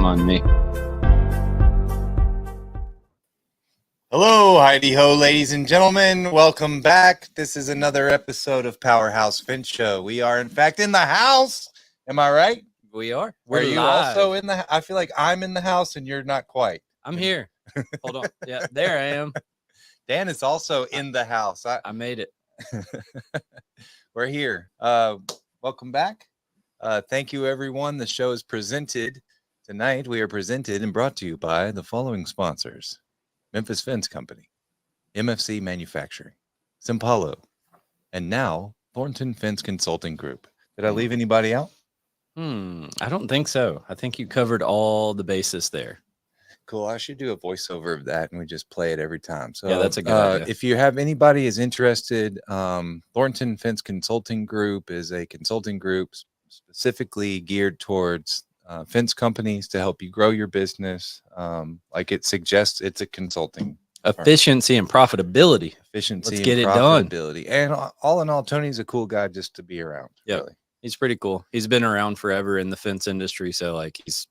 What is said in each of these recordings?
Don't mind me. Hello, Heidi Ho, ladies and gentlemen. Welcome back. This is another episode of PowerHouse Finch Show. We are, in fact, in the house. Am I right? We are. Are you also in the? I feel like I'm in the house and you're not quite. I'm here. Hold on. Yeah, there I am. Dan is also in the house. I made it. We're here. Welcome back. Thank you, everyone. The show is presented tonight. We are presented and brought to you by the following sponsors: Memphis Fence Company, MFC Manufacturing, Simpalo, and now Thornton Fence Consulting Group. Did I leave anybody out? I don't think so. I think you covered all the bases there. Cool. I should do a voiceover of that, and we just play it every time. So yeah, that's a good idea. If you have anybody is interested, Thornton Fence Consulting Group is a consulting group specifically geared towards fence companies to help you grow your business. Like it suggests, it's a consulting efficiency and profitability. Efficiency, let's get and it done. Profitability. And all in all, Tony's a cool guy just to be around. Yeah, really. He's pretty cool. He's been around forever in the fence industry, so like he's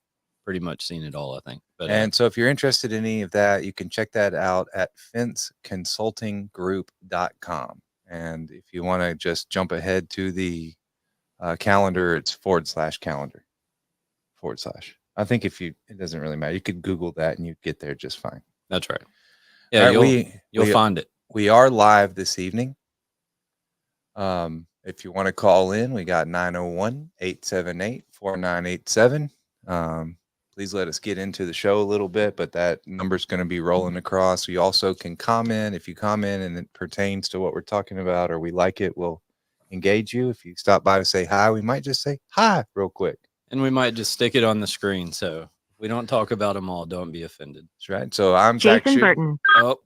pretty much seen it all, I think. But and so if you're interested in any of that, you can check that out at fenceconsultinggroup.com. And if you want to just jump ahead to the calendar, it's /calendar. I think it doesn't really matter. You could Google that and you'd get there just fine. That's right. Yeah, right, you'll find it. We are live this evening. If you want to call in, we got 901-878-4987. Please let us get into the show a little bit, but that number's going to be rolling across. You also can comment. If you comment and it pertains to what we're talking about or we like it, we'll engage you. If you stop by to say hi, we might just say hi real quick. And we might just stick it on the screen. So we don't talk about them all. Don't be offended. That's right. So I'm Jason Zach Burton. Oh,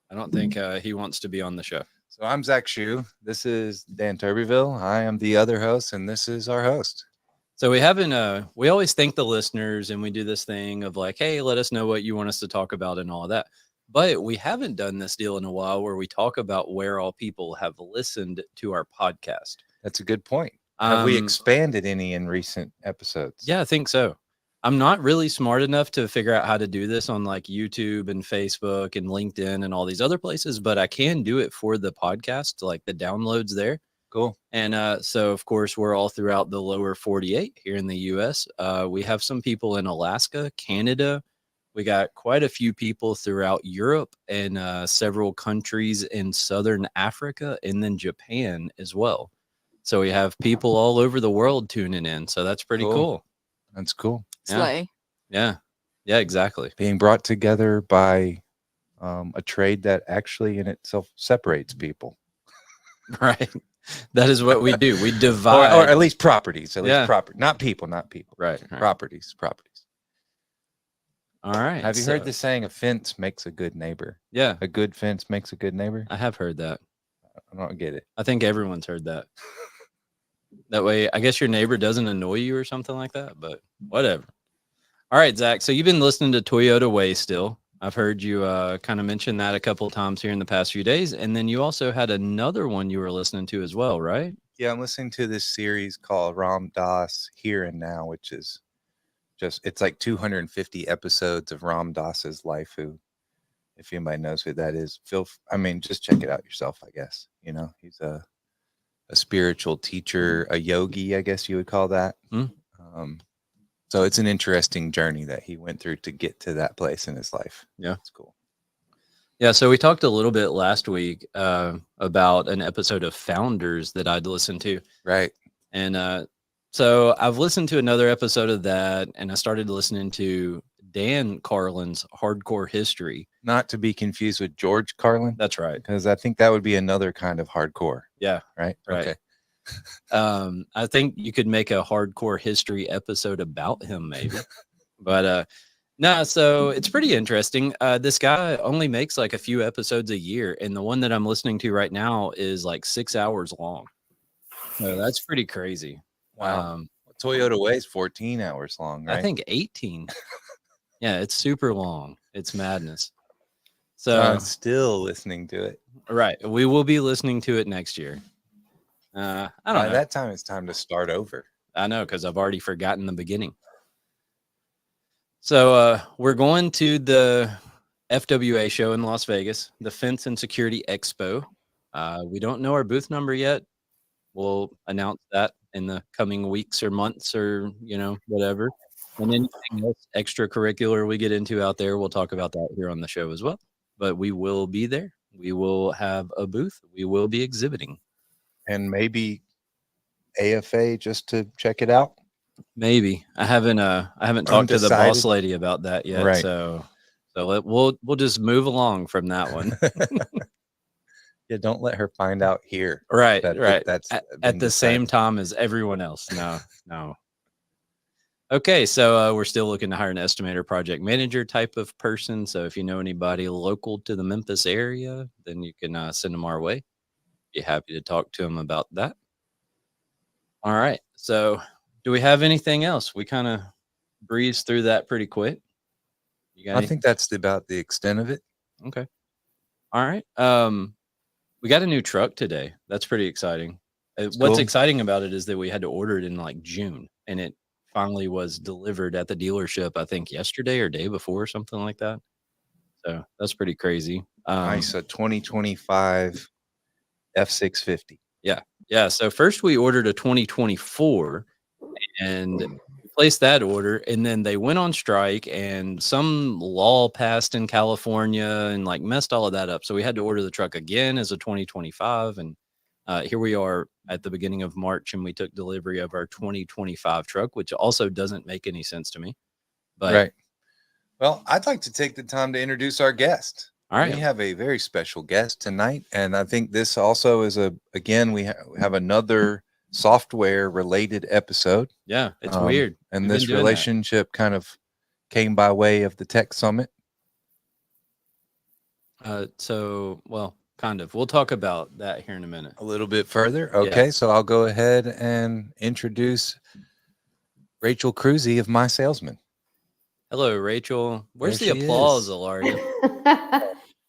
I don't think he wants to be on the show. So I'm Zach Shue. This is Dan Turbyville. I am the other host, and this is our host. So we haven't, we always thank the listeners and we do this thing of like, hey, let us know what you want us to talk about and all of that. But we haven't done this deal in a while where we talk about where all people have listened to our podcast. That's a good point. Have we expanded any in recent episodes? Yeah, I think so. I'm not really smart enough to figure out how to do this on like YouTube and Facebook and LinkedIn and all these other places, but I can do it for the podcast, like the downloads there. Cool. And so, of course, we're all throughout the lower 48 here in the U.S. We have some people in Alaska, Canada. We got quite a few people throughout Europe and several countries in Southern Africa and then Japan as well. So we have people all over the world tuning in. So that's pretty cool. That's cool. Slay. Yeah. Yeah, exactly. Being brought together by a trade that actually in itself separates people. Right. That is what we do. We divide. Or at least properties. Property. Not people. Right. Properties. All right. Have you heard the saying, a fence makes a good neighbor? Yeah. A good fence makes a good neighbor? I have heard that. I don't get it. I think everyone's heard that. That way, I guess your neighbor doesn't annoy you or something like that, but whatever. All right, Zach. So you've been listening to Toyota Way still. I've heard you kind of mention that a couple of times here in the past few days. And then you also had another one you were listening to as well, right? Yeah, I'm listening to this series called Ram Dass Here and Now, which is it's like 250 episodes of Ram Dass's life, who, if anybody knows who that is, just check it out yourself, I guess. You know, he's a spiritual teacher, a yogi, I guess you would call that. So it's an interesting journey that he went through to get to that place in his life. Yeah. It's cool. Yeah. So we talked a little bit last week about an episode of Founders that I'd listened to. Right. And so I've listened to another episode of that, and I started listening to Dan Carlin's Hardcore History. Not to be confused with George Carlin. That's right. Because I think that would be another kind of hardcore. Yeah. Right. Okay. I think you could make a Hardcore History episode about him, maybe. But no, so it's pretty interesting. This guy only makes like a few episodes a year, and the one that I'm listening to right now is like 6 hours long. So that's pretty crazy. Wow. Toyota Way is 14 hours long, right? I think 18. Yeah, it's super long. It's madness. So I'm still listening to it. Right. We will be listening to it next year. I don't know. By that time, it's time to start over. I know, because I've already forgotten the beginning. So we're going to the FWA show in Las Vegas, the Fence and Security Expo. We don't know our booth number yet. We'll announce that in the coming weeks or months or, whatever. And anything else extracurricular we get into out there, we'll talk about that here on the show as well. But we will be there. We will have a booth. We will be exhibiting. And maybe AFA just to check it out. Maybe I haven't talked to the boss lady about that yet. Right. So we'll just move along from that one. Yeah, don't let her find out here. Right. That's at the same time as everyone else. No. Okay, so we're still looking to hire an estimator, project manager type of person. So if you know anybody local to the Memphis area, then you can send them our way. Be happy to talk to them about that. All right. So do we have anything else? We kind of breezed through that pretty quick. I think that's about the extent of it. Okay. All right. We got a new truck today. That's pretty exciting. What's cool. Exciting about it is that we had to order it in like June, and it finally was delivered at the dealership, I think yesterday or day before, or something like that. So that's pretty crazy. Nice, a 2025 F650. Yeah. So first we ordered a 2024 and placed that order, and then they went on strike and some law passed in California and like messed all of that up. So we had to order the truck again as a 2025. And here we are at the beginning of March, and we took delivery of our 2025 truck, which also doesn't make any sense to me. But right. Well, I'd like to take the time to introduce our guest. All right. We have a very special guest tonight, and I think this also is we have another software related episode. Yeah, it's weird. And this relationship kind of came by way of the Tech Summit. Kind of. We'll talk about that here in a minute. A little bit further. Okay, yeah. So I'll go ahead and introduce Rachel Kroese of My Salesman. Hello, Rachel. Where's the applause, Ilaria?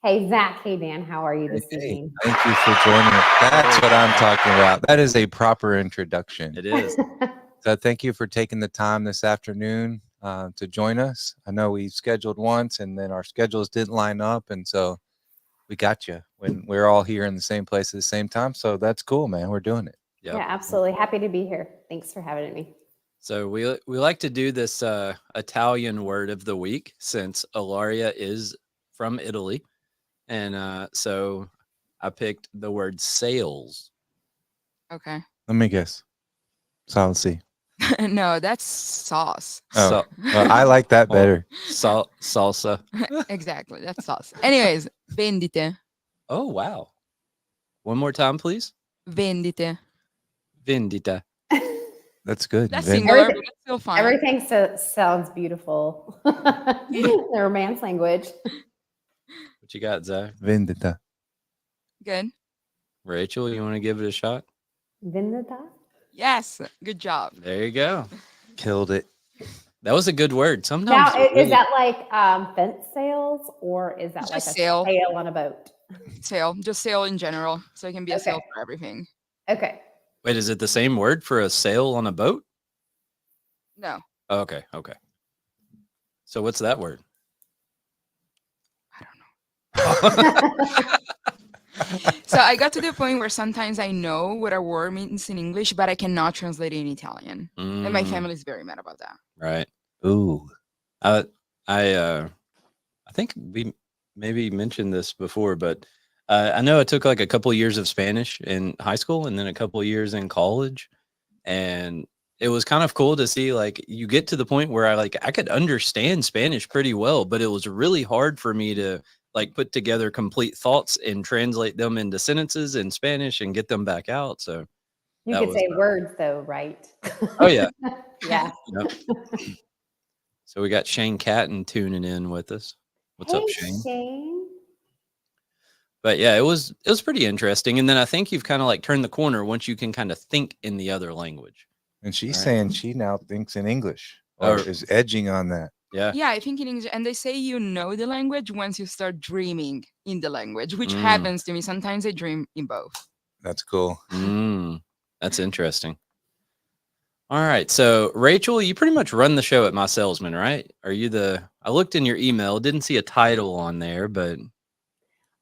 Hey, Zach. Hey, Dan. How are you this evening? Thank you for joining us. That's what I'm talking about. That is a proper introduction. It is. So thank you for taking the time this afternoon to join us. I know we scheduled once, and then our schedules didn't line up, and so we got you when we're all here in the same place at the same time. So that's cool, man. We're doing it. Yep. Yeah, absolutely. Happy to be here. Thanks for having me. So we like to do this Italian word of the week, since Ilaria is from Italy. And so I picked the word sales. Okay. Let me guess. Salsi. No, that's sauce. Oh, well, I like that better. Salsa. Exactly. That's sauce. Anyways, vendite. Oh, wow. One more time, please. Vendite. Vendita. That's good. That's singular, but it's still fine. Everything sounds beautiful. The Romance language. What you got, Zach? Vendita. Good. Rachel, you want to give it a shot? Vendita? Yes. Good job. There you go. Killed it. That was a good word. Sometimes. Now, is that like fence sales, or is that just like a sail on a boat? Sail. Just sail in general. So it can be a sale for everything. Okay. Wait, is it the same word for a sail on a boat? No. Oh, okay. So what's that word? I don't know. So I got to the point where sometimes I know what a word means in English, but I cannot translate it in Italian. And my family is very mad about that. Right. Ooh. I think we maybe mentioned this before, but I know I took like a couple of years of Spanish in high school and then a couple of years in college. And it was kind of cool to see, like, you get to the point where I could understand Spanish pretty well, but it was really hard for me to like put together complete thoughts and translate them into sentences in Spanish and get them back out. So you could say words though, right? Oh yeah. Yeah. Yep. So we got Shane Catton tuning in with us. What's up, Shane? But yeah, it was pretty interesting. And then I think you've kind of like turned the corner once you can kind of think in the other language. And she's saying she now thinks in English, or is edging on that. Yeah. Yeah, I think in English. And they say you know the language once you start dreaming in the language, which happens to me. Sometimes I dream in both. That's cool. That's interesting. All right. So, Rachel, you pretty much run the show at My Salesman, right? Are you I looked in your email, didn't see a title on there, but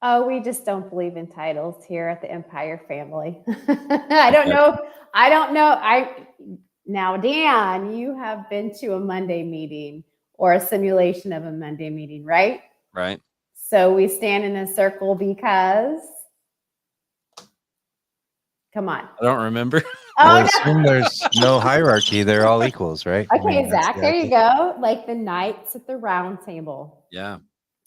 Oh, we just don't believe in titles here at the Empire family. I I don't got know. I don't know. Now, Dan, you have been to a Monday meeting or a simulation of a Monday meeting, right? right. So we stand in a circle because, come on. I don't remember. I Oh, assume there's no hierarchy. They're all equals, right? I no. mean, Okay, that's Zach, the there you idea. go. Like the knights at the round table, Yeah.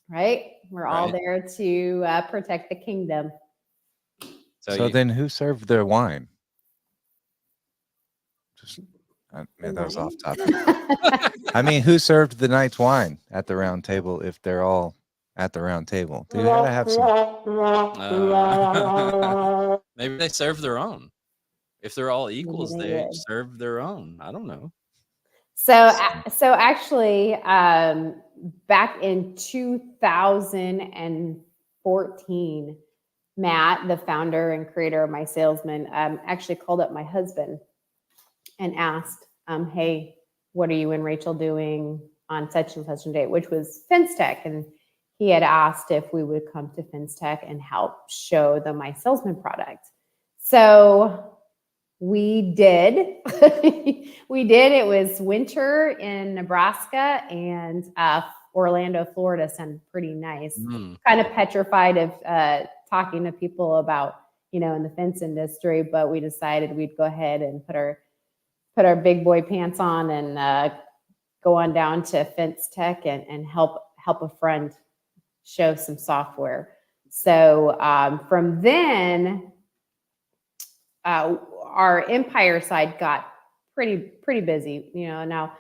right? We're all Right. there to protect the kingdom. So then who served their wine? Just, The that was off knights. topic. I mean, who served the knight's wine at the round table if they're all at the round table? They gotta have some. maybe they serve their own. If they're all Maybe equals, they they did. serve their own. I don't know. So actually, back in 2014, Matt, the founder and creator of My Salesman, actually called up my husband and asked, "Hey, what are you and Rachel doing on such and such a date?" Which was FinTech, and he had asked if we would come to FinTech and help show the My Salesman product. So we did. We did. It was winter in Nebraska, and Orlando, Florida sounded pretty nice. Kind of petrified of talking to people about, in the fence industry, but we decided we'd go ahead and put our big boy pants on and go on down to Fence Tech and help a friend show some software. So from then, our Empire side got pretty busy. Now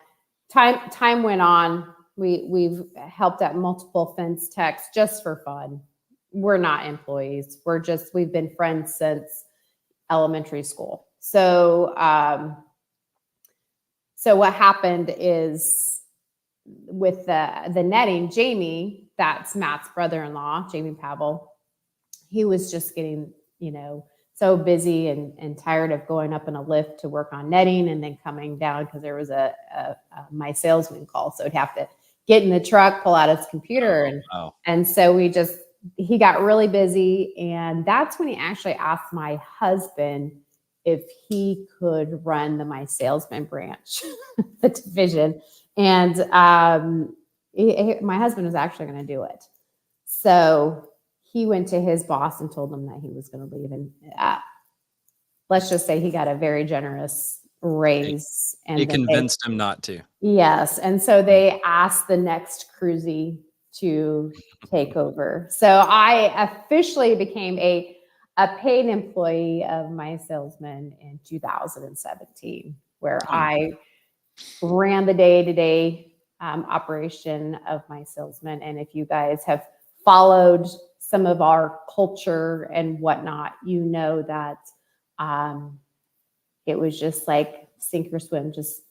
time went on. We've helped at multiple Fence Techs just for fun. We're not employees. We've been friends since elementary school. So what happened is with the netting, Jamie, that's Matt's brother-in-law, Jamie Pavel, he was just getting, so busy and tired of going up in a lift to work on netting and then coming down because there was a My Salesman call. So he'd have to get in the truck, pull out his computer. And so he got really busy. And that's when he actually asked my husband if he could run the My Salesman branch, the division. And my husband was actually going to do it. So he went to his boss and told him that he was going to leave. And let's just say he got a very generous raise. And he convinced him not to. Yes. And so they asked the next Kroese to take over. So I officially became a paid employee of My Salesman in 2017, where I ran the day-to-day operation of My Salesman. And if you guys have followed some of our culture and whatnot, that it was just like sink or swim. Just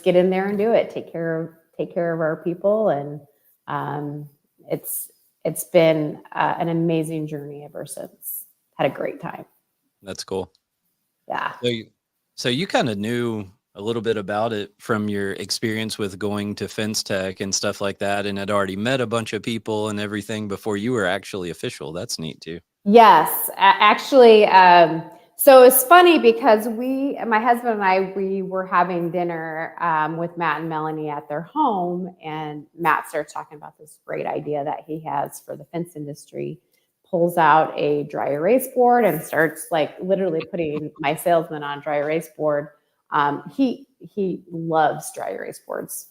get in there and do it. Take care of our people, and it's been an amazing journey ever since. Had a great time. That's cool. Yeah. So you kind of knew a little bit about it from your experience with going to Fence Tech and stuff like that, and had already met a bunch of people and everything before you were actually official. That's neat too. Yes, actually. So it's funny because my husband and I, we were having dinner with Matt and Melanie at their home, and Matt starts talking about this great idea that he has for the fence industry. Pulls out a dry erase board and starts like literally putting My Salesman on dry erase board. He loves dry erase boards.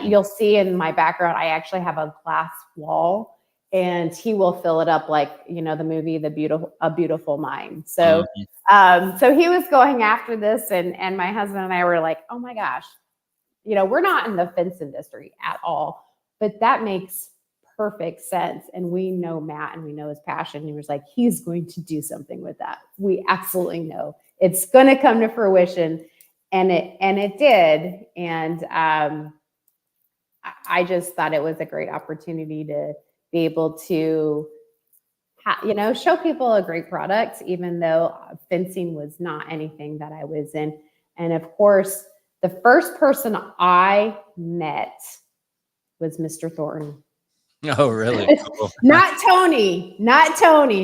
You'll see in my background, I actually have a glass wall, and he will fill it up like, the movie, A Beautiful Mind. So, so he was going after this, and my husband and I were like, oh my gosh, we're not in the fence industry at all, but that makes perfect sense. And we know Matt and we know his passion. He was like, he's going to do something with that. We absolutely know it's going to come to fruition. And it did. And I just thought it was a great opportunity to be able to, show people a great product, even though fencing was not anything that I was in. And of course, the first person I met was Mr. Thornton. Oh, really? Cool. Not Tony,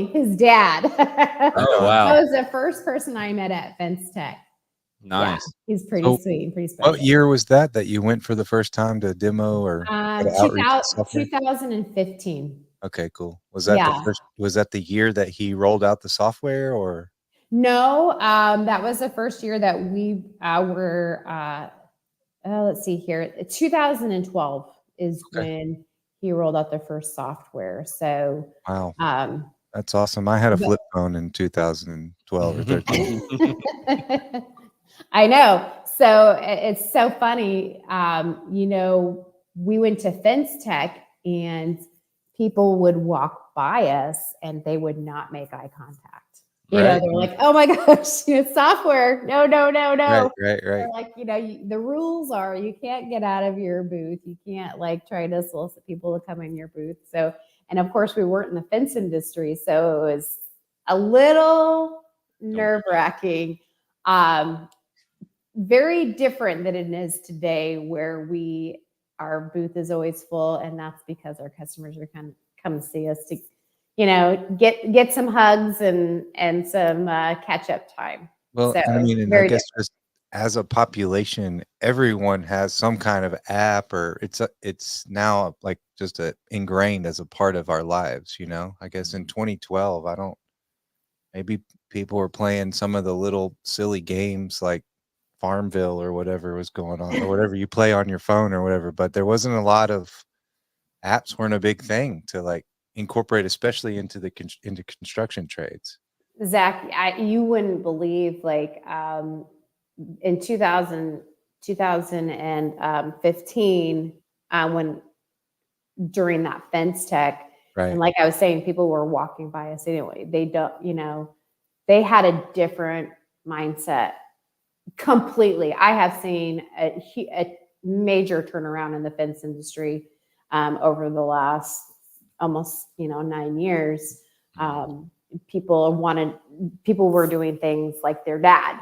his dad. Oh, wow. That was the first person I met at Fence Tech. Yeah, Nice. he's pretty So, sweet and pretty special. What year was that you went for the first time to demo or get outreach software? 2015. Okay, cool. Was that Yeah. was that the year that he rolled out the software or? No, that was the first year that we were, let's see here. 2012 is Okay. when he rolled out the first software. So, Wow. um, That's awesome. I had a but- flip phone in 2012 or 13. I know. So it's so funny. We went to Fence Tech and people would walk by us and they would not make eye contact. Right. They're like, oh my gosh, software. No. Right. They're like, the rules are you can't get out of your booth. You can't like try to solicit people to come in your booth. So, and of course we weren't in the fence industry. So it was a little nerve-wracking. Very different than it is today where our booth is always full, and that's because our customers are come see us to get some hugs and some catch up time. Well, So, and I mean, and I very guess just as a population, everyone has some kind of app, or it's now like just ingrained as a part of our lives. I guess in 2012, maybe people were playing some of the little silly games like Farmville or whatever was going on, or whatever you play on your phone or whatever. But there wasn't a lot of apps weren't a big thing to like incorporate, especially into into construction trades. Zach, you wouldn't believe in 2015 when during that Fence Tech, Right. and like I was saying, people were walking by us anyway. They don't, they had a different mindset completely. I have seen a major turnaround in the fence industry over the last almost 9 years. People were doing things like their dad,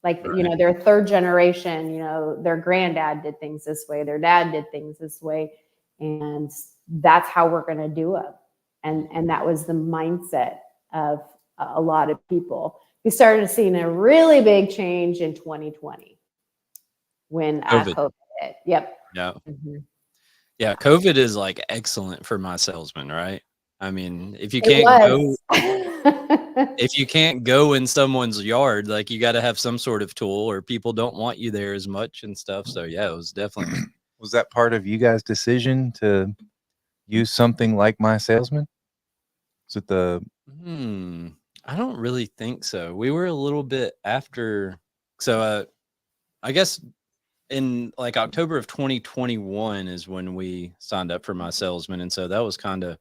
like their third generation. Their granddad did things this way, their dad did things this way, and that's how we're going to do it. And that was the mindset of a lot of people. We started seeing a really big change in 2020 when COVID hit. Yep. Yeah. Mm-hmm. Yeah. COVID is like excellent for my salesman, right? I mean, if you can't go in someone's yard, like you got to have some sort of tool, or people don't want you there as much and stuff. So yeah, it was definitely. Was that part of you guys' decision to use something like My Salesman? Is it I don't really think so. We were a little bit after. So I guess in like October of 2021 is when we signed up for My Salesman. And so that was kind of,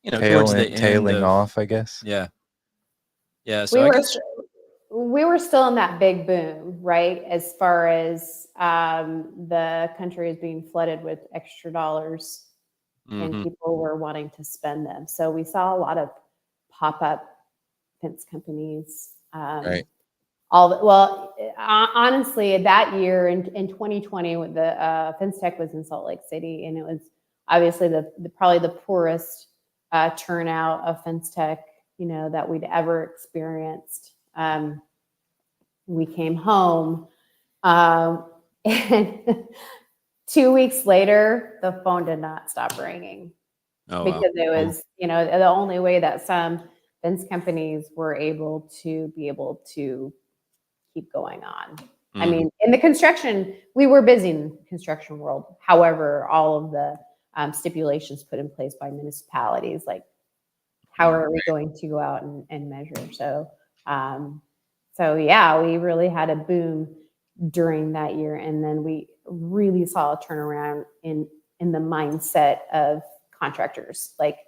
towards the end tailing off, I guess. Yeah. Yeah. So we were still in that big boom, right? As far as the country is being flooded with extra dollars and people were wanting to spend them. So we saw a lot of pop-up fence companies. Right. Honestly, that year in 2020, when the Fence Tech was in Salt Lake City, and it was obviously probably the poorest turnout of Fence Tech, that we'd ever experienced. We came home, and 2 weeks later, the phone did not stop ringing because it was, the only way that some fence companies were able to keep going on. I mean, in the construction, we were busy in the construction world. However, all of the stipulations put in place by municipalities, like how are we going to go out and measure? So yeah, we really had a boom during that year. And then we really saw a turnaround in the mindset of contractors. Like,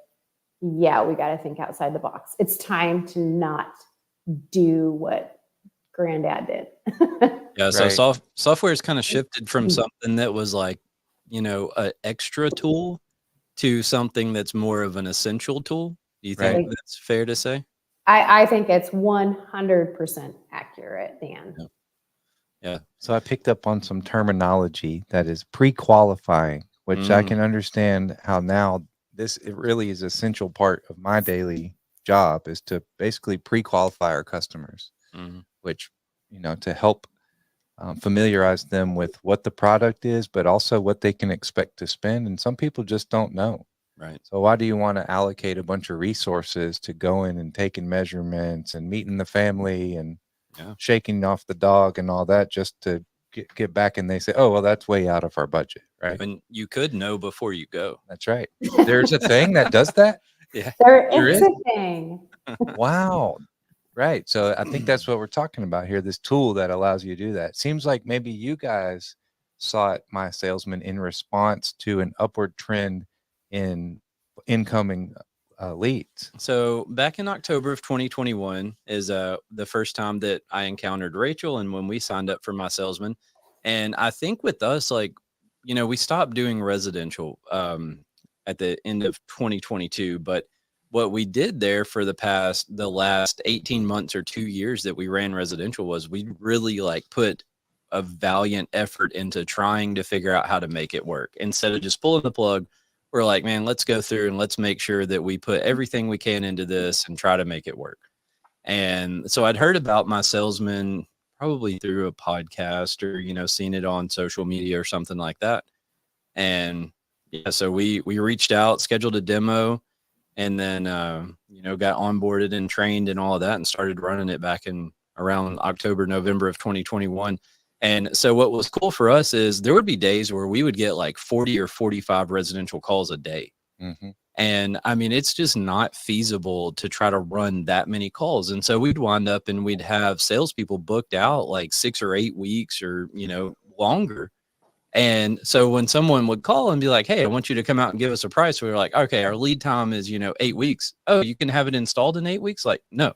yeah, we got to think outside the box. It's time to not do what granddad did. Yeah. So software has kind of shifted from something that was like, an extra tool to something that's more of an essential tool. Do you think that's fair to say? I think it's 100% accurate, Dan. Yeah. So I picked up on some terminology that is pre-qualifying, which I can understand how now it really is essential part of my daily job is to basically pre-qualify our customers, which, to help familiarize them with what the product is, but also what they can expect to spend. And some people just don't know. Right. So why do you want to allocate a bunch of resources to going and taking measurements and meeting the family and shaking off the dog and all that just to get back? And they say, oh, well, that's way out of our budget. Right. And you could know before you go. That's right. There's a thing that does that. Yeah. There is a thing. Wow. Right. So I think that's what we're talking about here. This tool that allows you to do that. Seems like maybe you guys sought My Salesman in response to an upward trend in incoming leads. So back in October of 2021 is the first time that I encountered Rachel, and when we signed up for My Salesman. And I think with us, like, we stopped doing residential at the end of 2022, but what we did there for the last 18 months or 2 years that we ran residential was we really like put a valiant effort into trying to figure out how to make it work instead of just pulling the plug. We're like, man, let's go through and let's make sure that we put everything we can into this and try to make it work. And so I'd heard about My Salesman probably through a podcast or, seen it on social media or something like that. And yeah, so we reached out, scheduled a demo, and then, got onboarded and trained and all of that and started running it back in around October, November of 2021. And so what was cool for us is there would be days where we would get like 40 or 45 residential calls a day. And I mean, it's just not feasible to try to run that many calls. And so we'd wind up and we'd have salespeople booked out like 6 or 8 weeks or, longer. And so when someone would call and be like, hey, I want you to come out and give us a price, we were like, okay, our lead time is, 8 weeks. Oh, you can have it installed in 8 weeks? Like, no,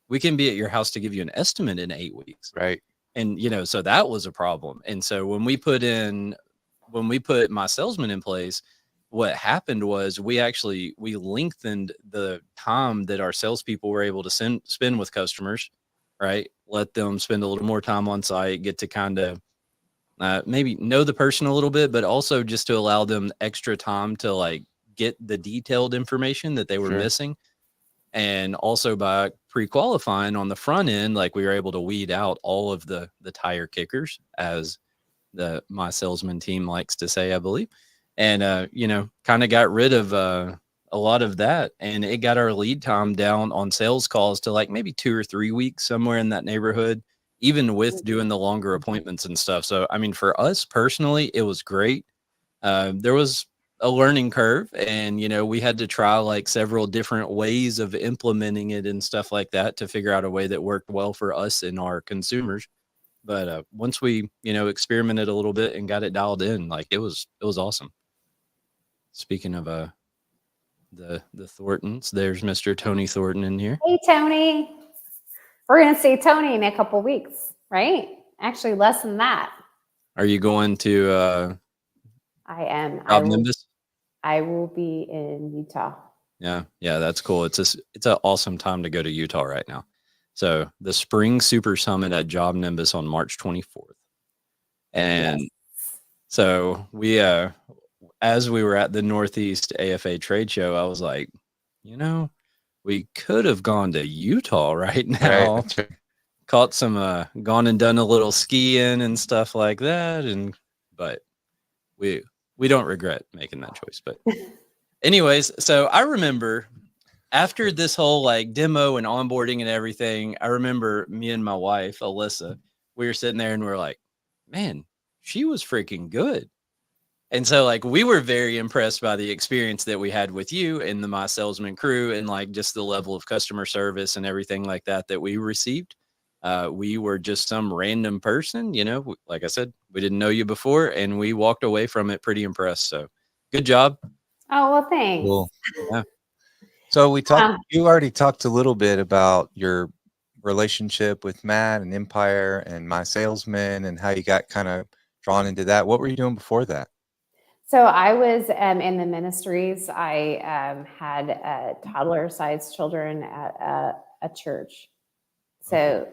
we can be at your house to give you an estimate in 8 weeks. Right. And, so that was a problem. And so when we put My Salesman in place, what happened was we lengthened the time that our salespeople were able to spend with customers, right? Let them spend a little more time on site, get to kind of maybe know the person a little bit, but also just to allow them extra time to like get the detailed information that they were missing. And also by pre-qualifying on the front end, like we were able to weed out all of the tire kickers, as the My Salesman team likes to say, I believe. And, kind of got rid of a lot of that. And it got our lead time down on sales calls to like maybe 2 or 3 weeks, somewhere in that neighborhood, even with doing the longer appointments and stuff. So, I mean, for us personally, it was great. There was a learning curve and, we had to try like several different ways of implementing it and stuff like that to figure out a way that worked well for us and our consumers. But once we, experimented a little bit and got it dialed in, like it was awesome. Speaking of the Thorntons, there's Mr. Tony Thornton in here. Hey, Tony. We're going to see Tony in a couple weeks, right? Actually, less than that. Are you going to I am. Nimbus? I will be in Utah. Yeah, that's cool. It's an awesome time to go to Utah right now. So the Spring Super Summit at Job Nimbus on March 24th. And so we as we were at the Northeast AFA trade show, I was like, we could have gone to Utah right now. Right. Caught some gone and done a little skiing and stuff like that, but we don't regret making that choice. But anyways, so I remember after this whole like demo and onboarding and everything, I remember me and my wife Alyssa, we were sitting there and we're like, man, she was freaking good. And so like we were very impressed by the experience that we had with you and the My Salesman crew and like just the level of customer service and everything like that we received. We were just some random person, like I said, we didn't know you before and we walked away from it pretty impressed. So good job. Oh, well, thanks. Cool. Yeah. So you already talked a little bit about your relationship with Matt and Empire and My Salesman and how you got kind of drawn into that. What were you doing before that? So I was in the ministries. I had toddler-sized children at a church. So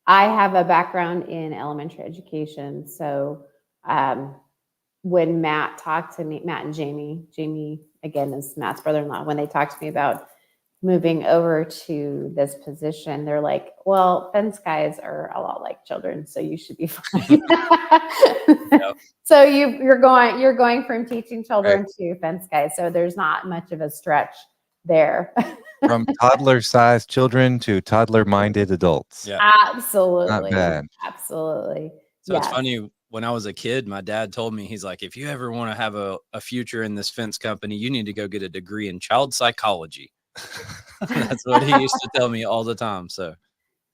I have a background in elementary education. So when Matt talked to me, Matt and Jamie again is Matt's brother-in-law, when they talked to me about moving over to this position, they're like, well, fence guys are a lot like children, so you should be fine. Yep. So you're going from teaching children to fence guys. So there's not much of a stretch there. From toddler-sized children to toddler-minded adults. Yeah. Absolutely. Not bad. Absolutely. So it's funny, when I was a kid, my dad told me, he's like, if you ever want to have a future in this fence company, you need to go get a degree in child psychology. That's what he used to tell me all the time. So,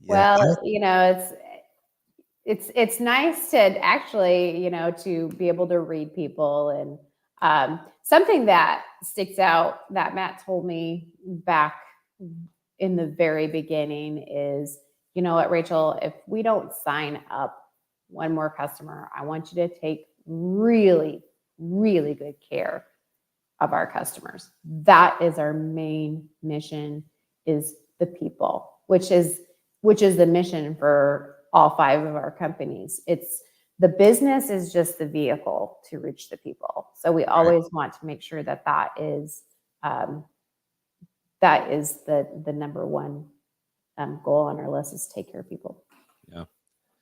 Yeah. well, it's nice to actually, to be able to read people. And something that sticks out that Matt told me back in the very beginning is, you know what, Rachel, if we don't sign up one more customer, I want you to take really, really good care of our customers. That is our main mission, is the people, which is the mission for all 5 of our companies. It's the business is just the vehicle to reach the people. So we always want to make sure that is the number one goal on our list, is take care of people. Yeah.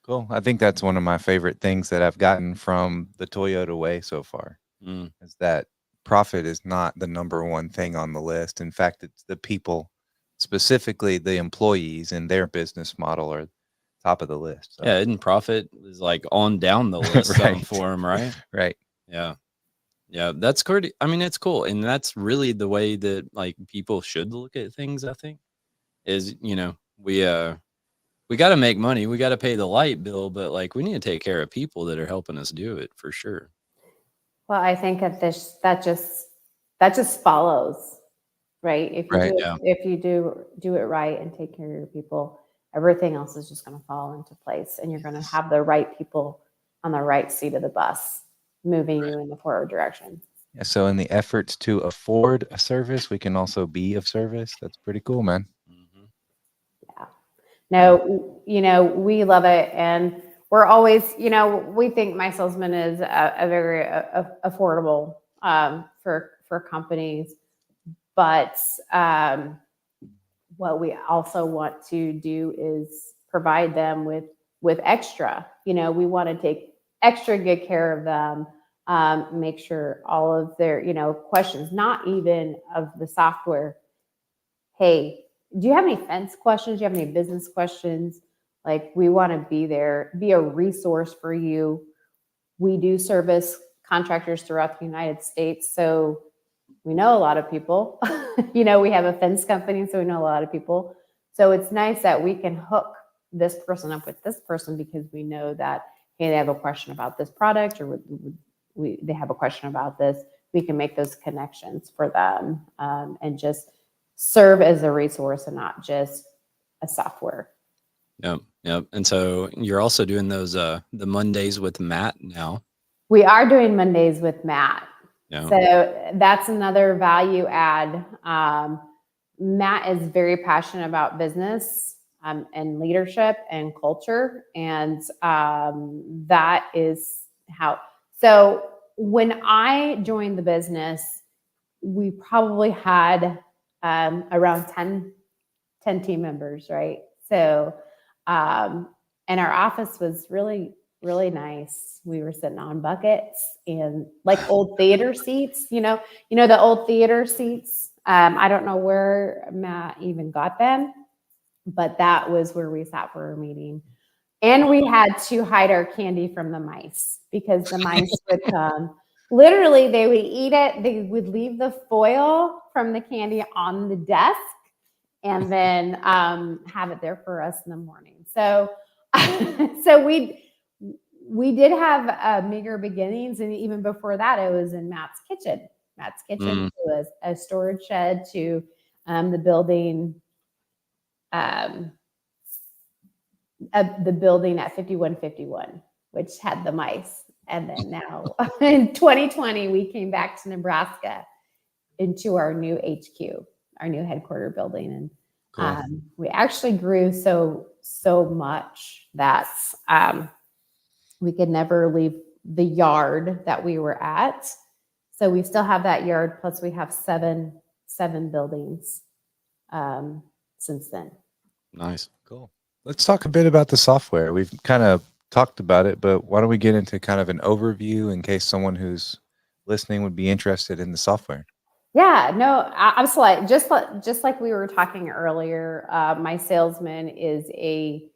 Cool. I think that's one of my favorite things that I've gotten from the Toyota way so far, is that profit is not the number one thing on the list. In fact, it's the people, specifically the employees and their business model, are top of the list. So. Yeah, and profit is like on down the list for them, right? Right. Yeah. Yeah, that's pretty. I mean, it's cool. And that's really the way that like people should look at things, I think, is, we got to make money. We got to pay the light bill, but like we need to take care of people that are helping us do it, for sure. Well, I think that just follows, right? If you do it right and take care of your people, everything else is just going to fall into place, and you're going to have the right people on the right seat of the bus, moving you in the forward direction. Yeah, so in the efforts to afford a service, we can also be of service. That's pretty cool, man. Yeah. No, we love it. And we're always, we think My Salesman is a very affordable for companies. But what we also want to do is provide them with extra. We want to take extra good care of them, make sure all of their, questions, not even of the software. Hey, do you have any fence questions? Do you have any business questions? Like, we want to be there, be a resource for you. We do service contractors throughout the United States. So we know a lot of people. We have a fence company, so we know a lot of people. So it's nice that we can hook this person up with this person, because we know that, hey, they have a question about this product, or they have a question about this. We can make those connections for them, and just serve as a resource and not just a software. Yep. And so you're also doing those the Mondays with Matt now. We are doing Mondays with Matt. Yeah. So that's another value add. Matt is very passionate about business and leadership and culture. And that is how. So when I joined the business, we probably had around 10 team members, right? So, and our office was really, really nice. We were sitting on buckets and like old theater seats, the old theater seats. I don't know where Matt even got them, but that was where we sat for a meeting. And we had to hide our candy from the mice, because the mice would come. Literally, they would eat it. They would leave the foil from the candy on the desk, and then have it there for us in the morning. So, we did have meager beginnings, and even before that, it was in Matt's kitchen. Matt's kitchen was a storage shed to the building. The building at 5151, which had the mice. And then now in 2020, we came back to Nebraska into our new HQ, our new headquarter building. And we actually grew so so much that we could never leave the yard that we were at. So we still have that yard, plus we have seven buildings since then. Nice. Cool. Let's talk a bit about the software. We've kind of talked about it, but why don't we get into kind of an overview in case someone who's listening would be interested in the software? Yeah, no, absolutely. Just like we were talking earlier, my salesman is a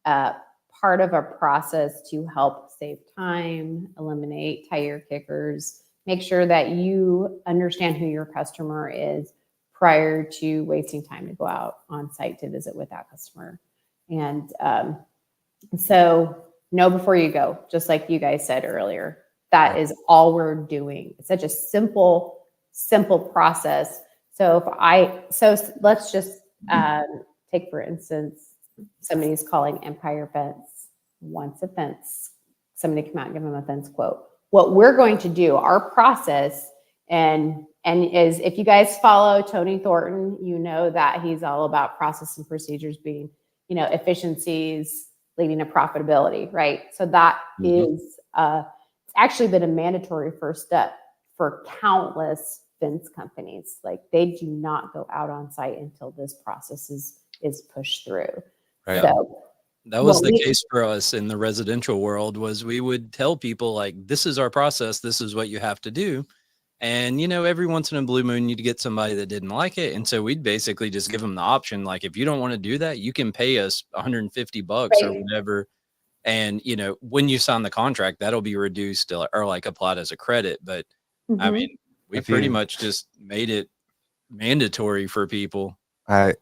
part of a process to help save time, eliminate tire kickers, make sure that you understand who your customer is prior to wasting time to go out on site to visit with that customer. And so know before you go, just like you guys said earlier, that is all we're doing. It's such a simple process. So let's just take, for instance, somebody's calling Empire Fence, wants a fence. Somebody come out and give them a fence quote. What we're going to do, our process, and is, if you guys follow Tony Thornton, you know that he's all about process and procedures being, efficiencies leading to profitability, right? So that is it's actually been a mandatory first step for countless fence companies. Like, they do not go out on site until this process is pushed through. Right. So that was the case for us in the residential world. Was we would tell people, like, this is our process, this is what you have to do. And, every once in a blue moon, you'd get somebody that didn't like it. And so we'd basically just give them the option. Like, if you don't want to do that, you can pay us $150 or whatever. And, when you sign the contract, that'll be reduced or like applied as a credit. But I mean, we pretty much just made it mandatory for people. I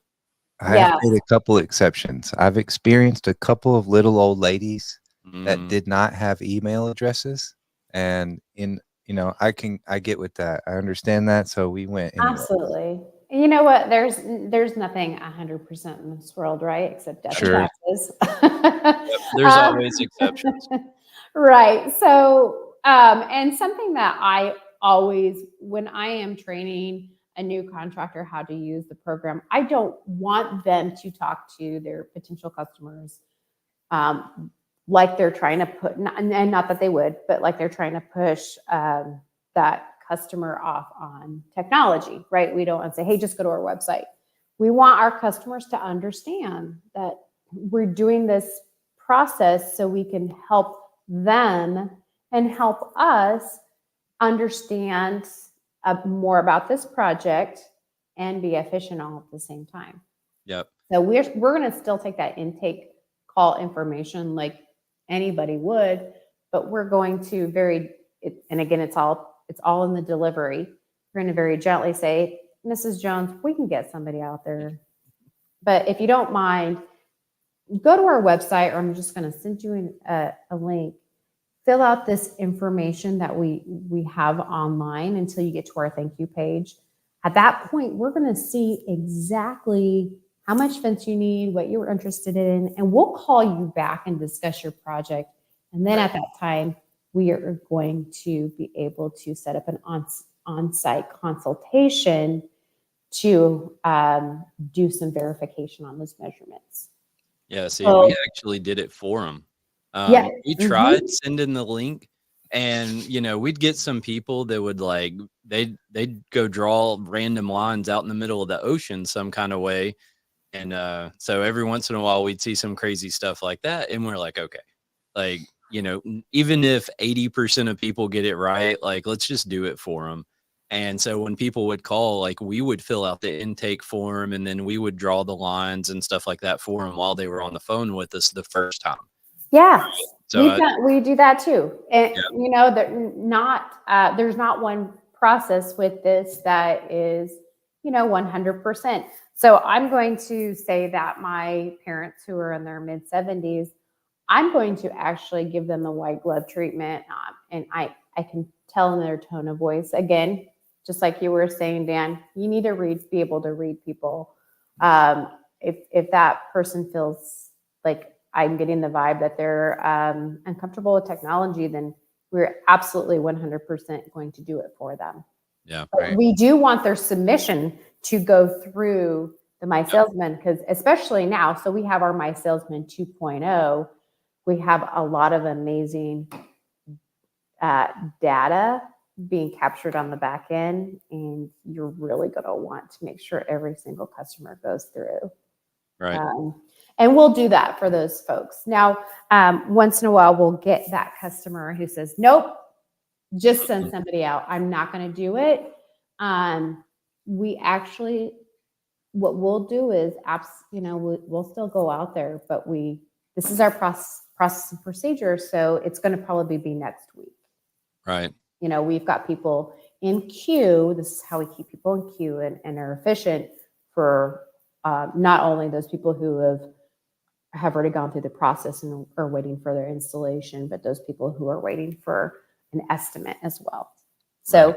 have made a couple exceptions. I've experienced a couple of little old ladies that did not have email addresses. And I get with that. I understand that. So we went anyway. Absolutely. And you know what? There's nothing 100% in this world, right? Except death and taxes. There's always exceptions. Right. So, and something that I always, when I am training a new contractor how to use the program, I don't want them to talk to their potential customers like they're trying to put, and not that they would, but like they're trying to push that customer off on technology, right? We don't want to say, hey, just go to our website. We want our customers to understand that we're doing this process so we can help them and help us understand more about this project and be efficient all at the same time. Yep. So we're going to still take that intake call information like anybody would, but we're going to and again, it's all in the delivery. We're going to very gently say, Mrs. Jones, we can get somebody out there. But if you don't mind, go to our website, or I'm just going to send you a link. Fill out this information that we have online until you get to our thank you page. At that point, we're going to see exactly how much fence you need, what you're interested in, and we'll call you back and discuss your project. And then at that time, we are going to be able to set up an on-site consultation to do some verification on those measurements. Yeah, see, we actually did it for them. We tried sending the link, and we'd get some people that would they'd go draw random lines out in the middle of the ocean some kind of way. And so every once in a while we'd see some crazy stuff like that, and we're like, okay, even if 80% of people get it right, let's just do it for them. And so when people would call, we would fill out the intake form, and then we would draw the lines and stuff like that for them while they were on the phone with us the first time. Yeah, so we do that too. And there's not one process with this that is 100%. So I'm going to say that my parents who are in their mid 70s, I'm going to actually give them the white glove treatment. And I can tell in their tone of voice, again, just like you were saying, Dan, you need to be able to read people. If that person feels like I'm getting the vibe that they're uncomfortable with technology, then we're absolutely 100% going to do it for them. Yeah. But we do want their submission to go through the My Salesman, because especially now, so we have our My Salesman 2.0. We have a lot of amazing data being captured on the back end, and you're really going to want to make sure every single customer goes through. Right. And we'll do that for those folks. Now, once in a while, we'll get that customer who says, nope, just send somebody out. I'm not going to do it. We actually, what we'll do is, we'll still go out there, but this is our process and procedure. So it's going to probably be next week. Right. We've got people in queue. This is how we keep people in queue and are efficient for not only those people who have already gone through the process and are waiting for their installation, but those people who are waiting for an estimate as well. So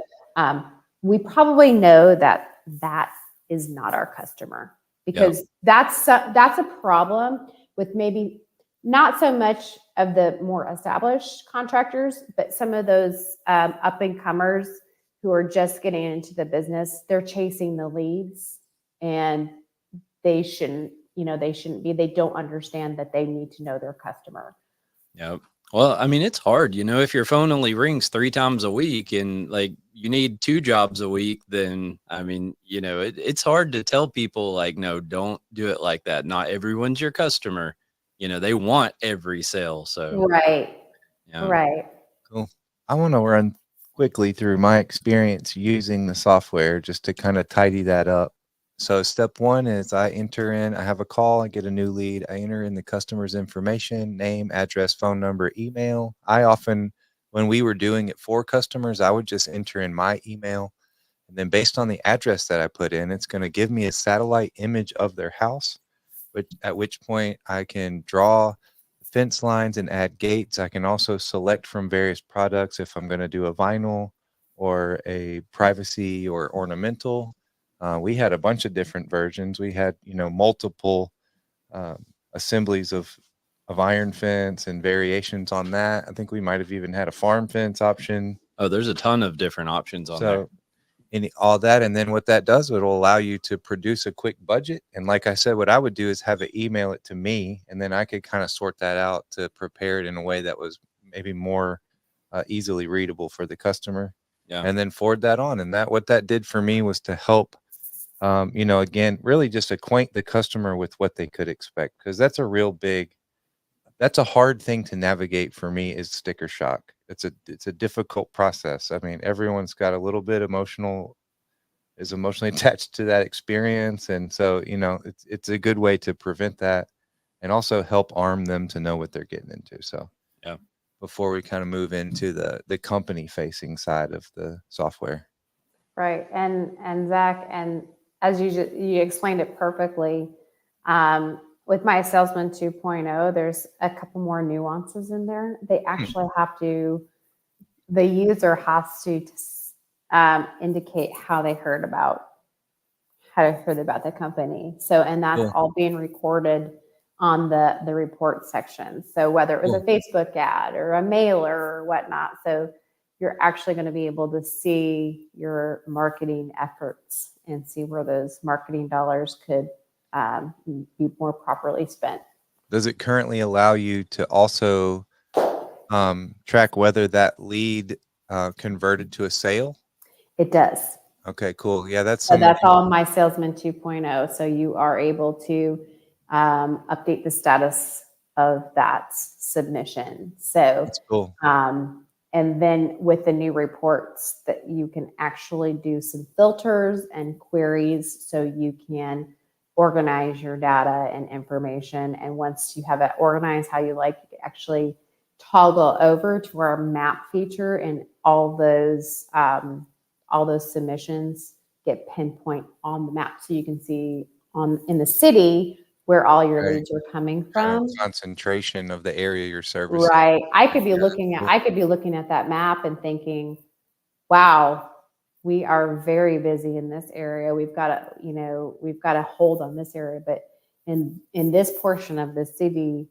we probably know that is not our customer, because that's a problem with maybe not so much of the more established contractors, but some of those up and comers who are just getting into the business. They're chasing the leads, and they shouldn't be. They don't understand that they need to know their customer. Yep. Well, I mean, it's hard, if your phone only rings 3 times a week and like you need 2 jobs a week, then I mean, it's hard to tell people like, no, don't do it like that. Not everyone's your customer. They want every sale. So right. Cool. I want to run quickly through my experience using the software just to kind of tidy that up. So step 1 is I have a call, I get a new lead, I enter in the customer's information, name, address, phone number, email. I often, when we were doing it for customers, I would just enter in my email. And then based on the address that I put in, it's going to give me a satellite image of their house, at which point I can draw fence lines and add gates. I can also select from various products if I'm going to do a vinyl or a privacy or ornamental. We had a bunch of different versions. We had, multiple assemblies of iron fence and variations on that. I think we might have even had a farm fence option. Oh, there's a ton of different options on there. All that, and then what that does, it'll allow you to produce a quick budget. And like I said, what I would do is have it email it to me, and then I could kind of sort that out to prepare it in a way that was maybe more easily readable for the customer. Yeah. And then forward that on. And what that did for me was to help, again, really just acquaint the customer with what they could expect, because that's a hard thing to navigate for me, is sticker shock. It's a difficult process. I mean, everyone's got a little bit emotionally attached to that experience. And so, it's a good way to prevent that and also help arm them to know what they're getting into. So before we kind of move into the company facing side of the software. Right. And Zach, and as you explained it perfectly, with My Salesman 2.0, there's a couple more nuances in there. They actually the user has to indicate how they heard about the company. So, and that's all being recorded on the report section. So whether it was a Facebook ad or a mailer or whatnot, so you're actually going to be able to see your marketing efforts and see where those marketing dollars could be more properly spent. Does it currently allow you to also track whether that lead converted to a sale? It does. Okay, cool. Yeah, that's all My Salesman 2.0. So you are able to update the status of that submission. So that's cool. And then with the new reports, that you can actually do some filters and queries, so you can organize your data and information. And once you have it organized how you like, you can actually toggle over to our map feature, and all those submissions get pinpoint on the map, so you can see in the city where all your leads are coming from. Kind of concentration of the area you're servicing. Right. I could be looking at that map and thinking, wow, we are very busy in this area. We've got a hold on this area, but in this portion of the city,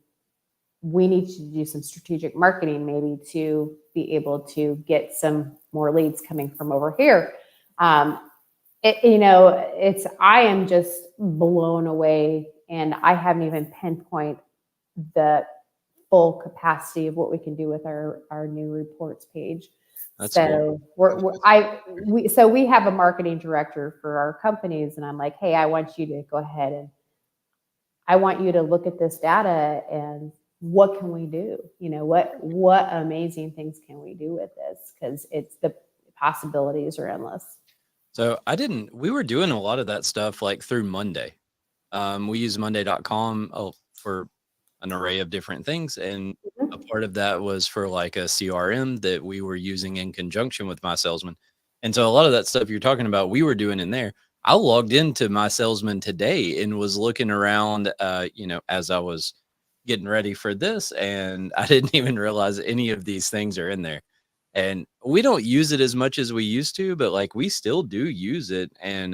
we need to do some strategic marketing, maybe, to be able to get some more leads coming from over here. I am just blown away, and I haven't even pinpoint the full capacity of what we can do with our new reports page. That's So cool. we have a marketing director for our companies, and I'm like, hey, I want you to go ahead and I want you to look at this data and what can we do? What amazing things can we do with this? Because the possibilities are endless. So we were doing a lot of that stuff like through Monday. We use monday.com for an array of different things. And a part of that was for like a CRM that we were using in conjunction with My Salesman. And so a lot of that stuff you're talking about, we were doing in there. I logged into My Salesman today and was looking around, as I was getting ready for this. And I didn't even realize any of these things are in there. And we don't use it as much as we used to, but like we still do use it. And,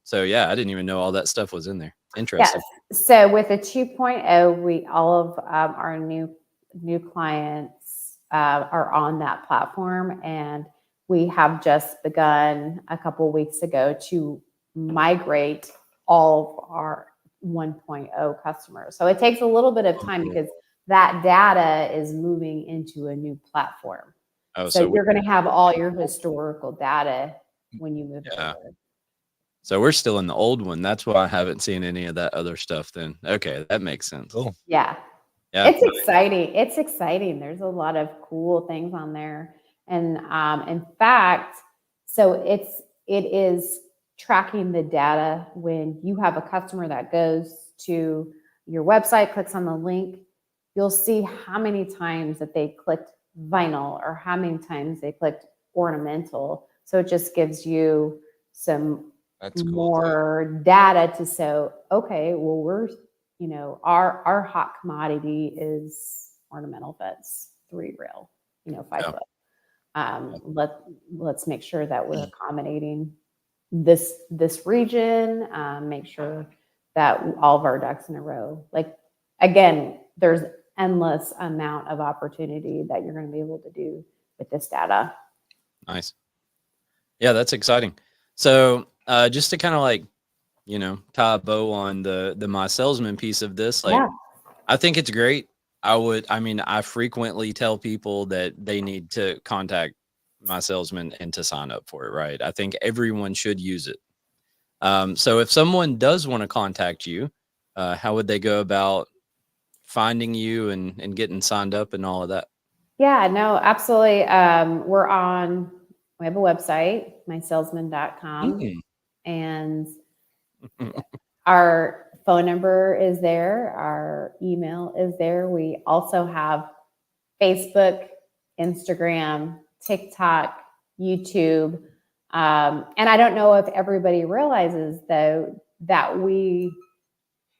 so yeah, I didn't even know all that stuff was in there. Interesting. Yes. So with a 2.0, all of our new clients are on that platform, and we have just begun a couple of weeks ago to migrate all of our 1.0 customers. So it takes a little bit of time because that data is moving into a new platform. So you're going to have all your historical data when you move forward. So we're still in the old one. That's why I haven't seen any of that other stuff then. Okay, that makes sense. Cool. Yeah. It's exciting. It's exciting. There's a lot of cool things on there. And in fact, so it is tracking the data when you have a customer that goes to your website, clicks on the link, you'll see how many times that they clicked vinyl or how many times they clicked ornamental. So it just gives you some more data to say, okay, well, we're, our hot commodity is ornamental fence, 3 rail, 5 foot. Let's make sure that we're accommodating this region, make sure that all of our ducks in a row. Like, again, there's endless amount of opportunity that you're going to be able to do with this data. Nice. Yeah, that's exciting. So just to kind of like, tie a bow on the My Salesman piece of this, like, I think it's great. I frequently tell people that they need to contact My Salesman and to sign up for it, right? I think everyone should use it. So if someone does want to contact you, how would they go about finding you and getting signed up and all of that? Yeah, no, absolutely. We have a website, mysalesman.com, and our phone number is there. Our email is there. We also have Facebook, Instagram, TikTok, YouTube. And I don't know if everybody realizes, though, that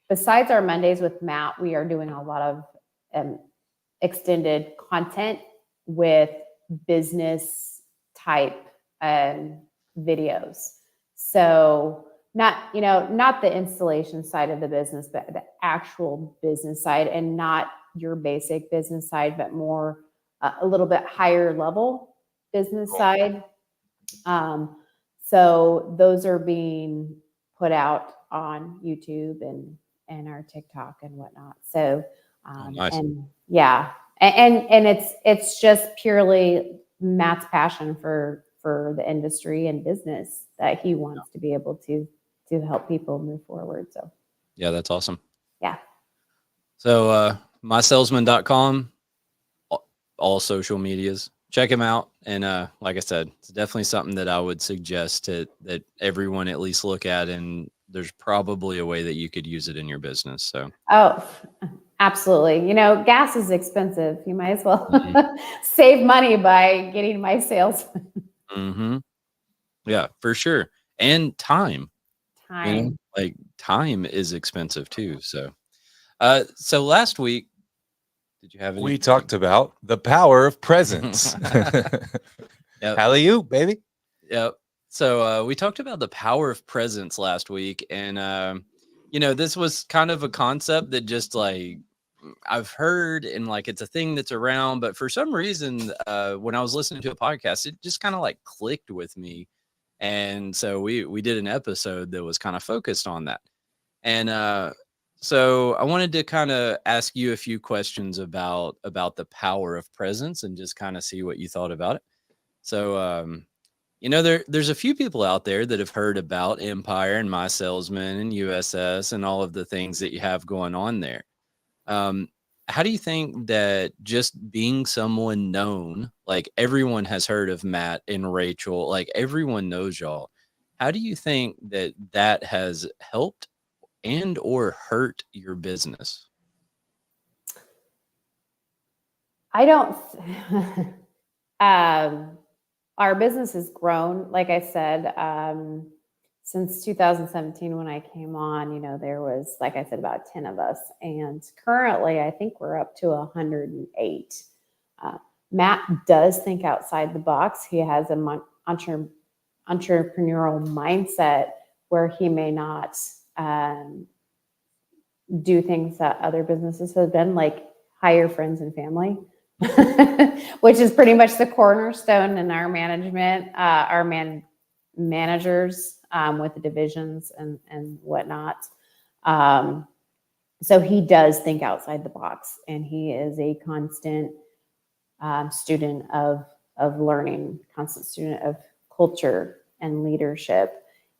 besides our Mondays with Matt, we are doing a lot of extended content with business type videos. So not the installation side of the business, but the actual business side, and not your basic business side, but more a little bit higher level business side. So those are being put out on YouTube and our TikTok and whatnot. So, nice. And yeah, and it's just purely Matt's passion for the industry and business that he wants to be able to help people move forward. So, yeah, that's awesome. Yeah. So, mysalesman.com, all social medias, check him out. And like I said, it's definitely something that I would suggest that everyone at least look at. And there's probably a way that you could use it in your business. So, absolutely. Gas is expensive. You might as well save money by getting My Salesman. Mm-hmm. Yeah, for sure. And time. Like time is expensive too. So, so last week, did you have any? We talked about the power of presence. Alley-oop, baby. Yep. So we talked about the power of presence last week, and this was kind of a concept that just like I've heard, and like it's a thing that's around, but for some reason, when I was listening to a podcast, it just kind of like clicked with me, And so we did an episode that was kind of focused on that. And so I wanted to kind of ask you a few questions about the power of presence and just kind of see what you thought about it. So there's a few people out there that have heard about Empire and My Salesman and USS and all of the things that you have going on there. How do you think that just being someone known, like everyone has heard of Matt and Rachel, like everyone knows y'all. How do you think that that has helped and or hurt your business? I don't. Our business has grown, like I said, since 2017 when I came on. There was, like I said, about 10 of us, and currently I think we're up to 108. Matt does think outside the box. He has an entrepreneurial mindset where he may not do things that other businesses have done, like hire friends and family, which is pretty much the cornerstone in our management, managers with the divisions and whatnot. So he does think outside the box, and he is a constant student of learning, constant student of culture and leadership.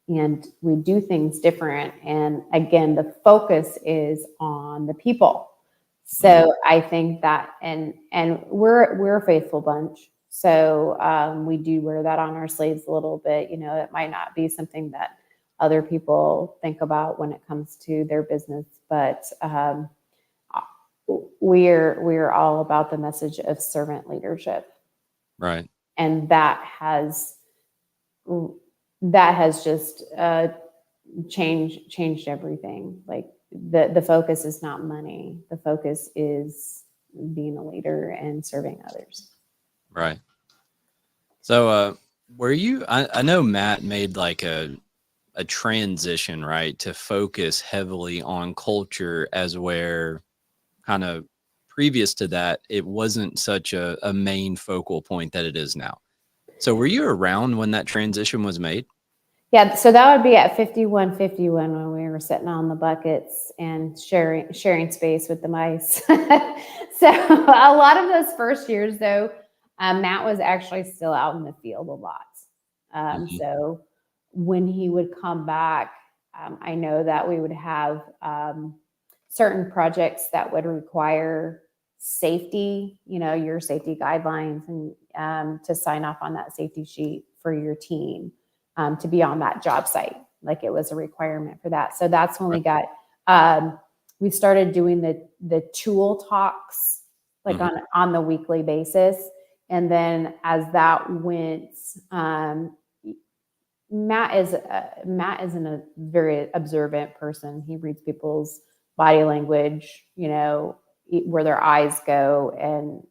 And we do things different. And again, the focus is on the people. So I think that, and we're a faithful bunch. So we do wear that on our sleeves a little bit. It might not be something that other people think about when it comes to their business, but we're all about the message of servant leadership. Right. And that has just changed everything. Like the focus is not money. The focus is being a leader and serving others. Right. So were you, I know Matt made like a transition, right, to focus heavily on culture, as where kind of previous to that, it wasn't such a main focal point that it is now. So were you around when that transition was made? Yeah, so that would be at 5151 when we were sitting on the buckets and sharing space with the mice. So a lot of those first years, though, Matt was actually still out in the field a lot. So when he would come back, I know that we would have certain projects that would require safety, your safety guidelines, and to sign off on that safety sheet for your team. To be on that job site, like it was a requirement for that. So that's when we started doing the tool talks, like on the weekly basis. And then as that went, Matt is a very observant person. He reads people's body language, where their eyes go, and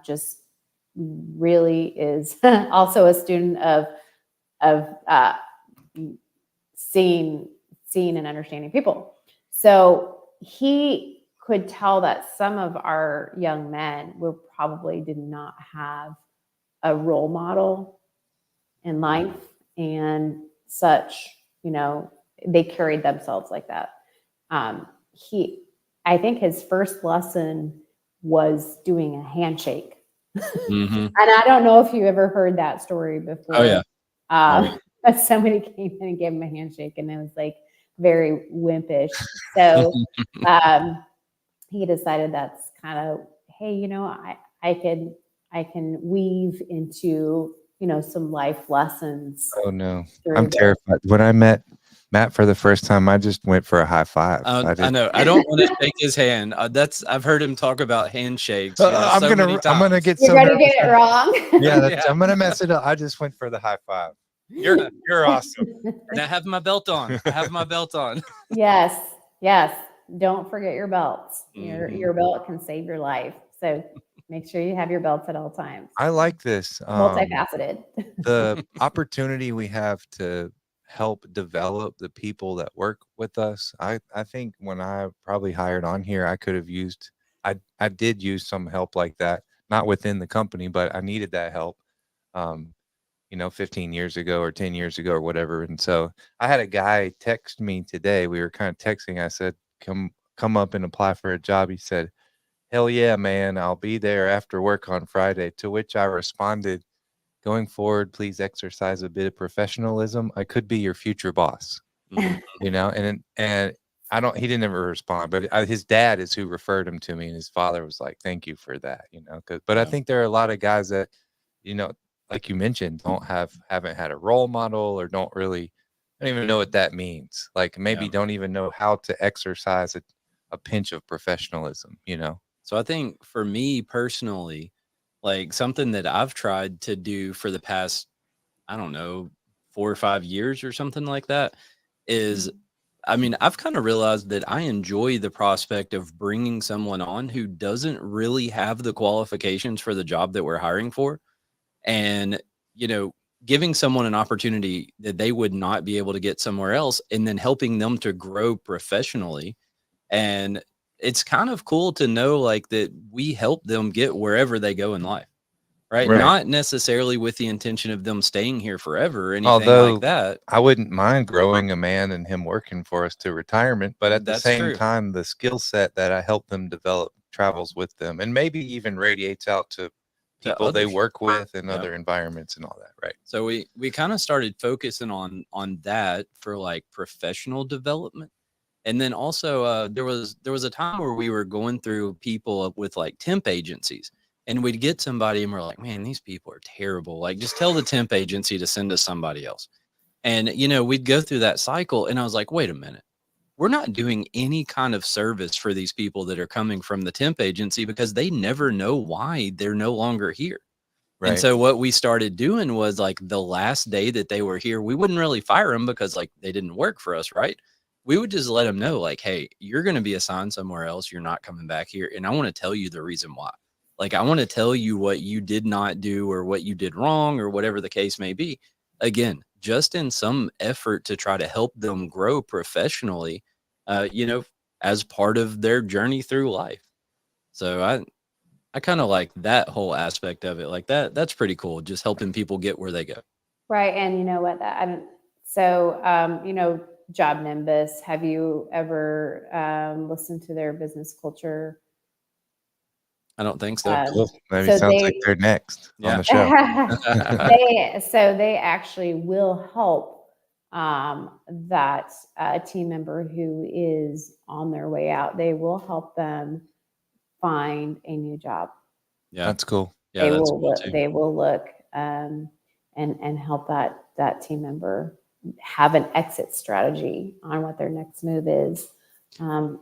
just really is also a student of seeing and understanding people. So he could tell that some of our young men probably did not have a role model in life, and such, they carried themselves like that. I think his first lesson was doing a handshake. And I don't know if you ever heard that story before. Oh yeah. Somebody came in and gave him a handshake, and it was like very wimpish. So he decided that's kind of, hey, I can weave into some life lessons. Oh no, I'm terrified. When I met Matt for the first time, I just went for a high five. I know. I don't want to shake his hand. I've heard him talk about handshakes. I'm gonna get so you're gonna get it wrong. Yeah, I'm gonna mess it up. I just went for the high five. You're awesome. And I have my belt on. Yes. Don't forget your belts. Your belt can save your life. So make sure you have your belts at all times. I like this. Multifaceted. The opportunity we have to help develop the people that work with us. I think when I probably hired on here, I could have used, I did use some help like that, not within the company, but I needed that help. 15 years ago or 10 years ago or whatever. And so I had a guy text me today. We were kind of texting. I said, come up and apply for a job. He said, hell yeah, man, I'll be there after work on Friday. To which I responded, going forward, please exercise a bit of professionalism. I could be your future boss, Mhm. and he didn't ever respond, but his dad is who referred him to me, and his father was like, thank you for that, but I Yeah. think there are a lot of guys that, like you mentioned, haven't had a role model or don't even know what that means. Like maybe Yeah. don't even know how to exercise a pinch of professionalism. So I think for me personally, like something that I've tried to do for the past, I don't know, 4 or 5 years or something like that is, I mean, I've kind of realized that I enjoy the prospect of bringing someone on who doesn't really have the qualifications for the job that we're hiring for, and, you know, giving someone an opportunity that they would not be able to get somewhere else, and then helping them to grow professionally. And it's kind of cool to know like that we help them get wherever they go in life, right? Right. Not necessarily with the intention of them staying here forever or anything like Although that. I wouldn't mind growing a man and him working for us to retirement, but at the That's same true. time, the skill set that I help them develop travels with them and maybe even radiates out to To people they others. work with in Yeah. other environments and all that, right? So we kind of started focusing on that for like professional development. And then also there was a time where we were going through people with like temp agencies, and we'd get somebody and we're like, man, these people are terrible. Like just tell the temp agency to send us somebody else. And we'd go through that cycle, and I was like, wait a minute. We're not doing any kind of service for these people that are coming from the temp agency because they never know why they're no longer here. And Right. so what we started doing was like the last day that they were here, we wouldn't really fire them because like they didn't work for us, right? We would just let them know like, hey, you're going to be assigned somewhere else. You're not coming back here. And I want to tell you the reason why. Like, I want to tell you what you did not do or what you did wrong or whatever the case may be. Again, just in some effort to try to help them grow professionally, as part of their journey through life. So I kind of like that whole aspect of it. Like that's pretty cool. Just helping people get where they go. Right. And you know what? That I don't. So, Job Nimbus. Have you ever listened to their business culture? I don't think so. Cool. Maybe So sounds like they they're next on Yeah. the show. they actually will help that team member who is on their way out. They will help them find a new job. Yeah. That's cool. Yeah, They that's will cool look, too. they will look and help that team member have an exit strategy on what their next move is. And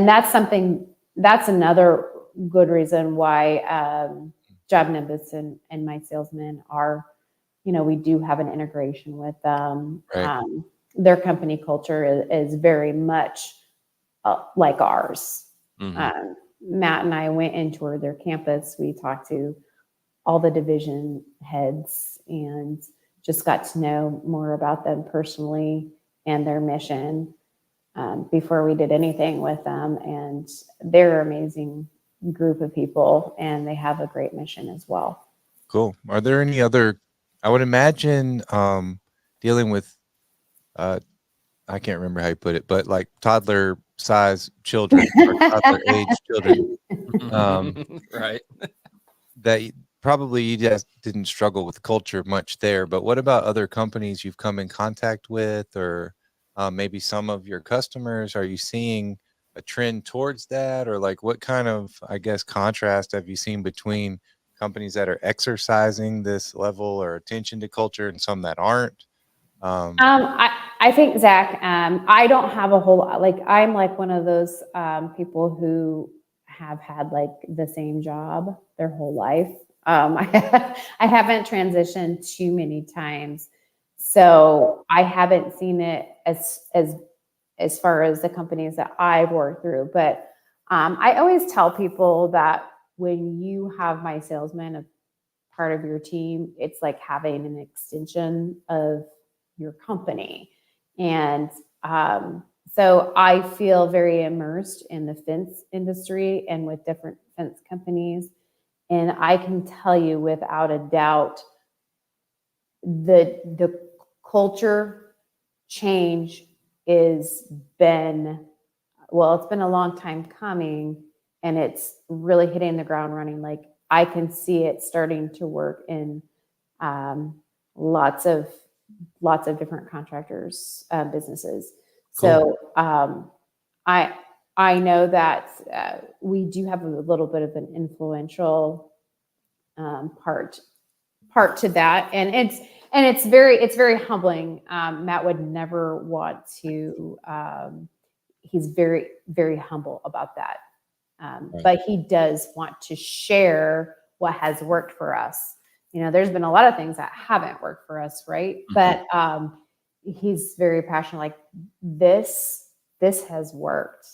that's another good reason why Job Nimbus and my salesmen are, we do have an integration with them. Right. Their company culture is very much like ours. Mhm. Matt and I went and toured their campus. We talked to all the division heads and just got to know more about them personally and their mission before we did anything with them. And they're an amazing group of people, and they have a great mission as well. Cool. Are there any other, I would imagine dealing with, I can't remember how you put it, but like toddler size children or toddler age children, Right. that probably you just didn't struggle with culture much there. But what about other companies you've come in contact with, or maybe some of your customers? Are you seeing a trend towards that, or like what kind of, I guess, contrast have you seen between companies that are exercising this level or attention to culture and some that aren't? I think, Zach, I don't have a whole lot, like, I'm like one of those people who have had like the same job their whole life. I haven't transitioned too many times. So I haven't seen it as far as the companies that I've worked through. But I always tell people that when you have my salesman a part of your team, it's like having an extension of your company. And so I feel very immersed in the fence industry and with different fence companies. And I can tell you without a doubt, the culture change it's been a long time coming, and it's really hitting the ground running. Like I can see it starting to work in lots of different contractors businesses. Cool. So I know that we do have a little bit of an influential part to that, and it's very humbling. Matt would never want to. He's very humble about that, Right. but he does want to share what has worked for us. There's been a lot of things that haven't worked for us, right? But he's very passionate. Like this has worked,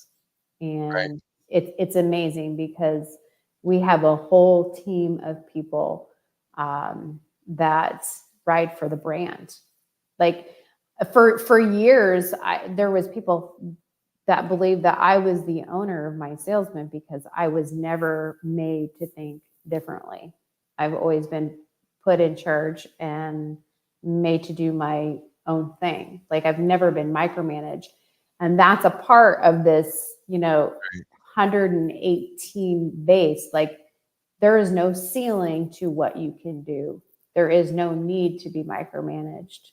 and Right. it's amazing because we have a whole team of people that ride for the brand. Like for years, there was people that believed that I was the owner of my salesman because I was never made to think differently. I've always been put in charge and made to do my own thing. Like I've never been micromanaged. And that's a part of this, 118 base. Like there is no ceiling to what you can do. There is no need to be micromanaged.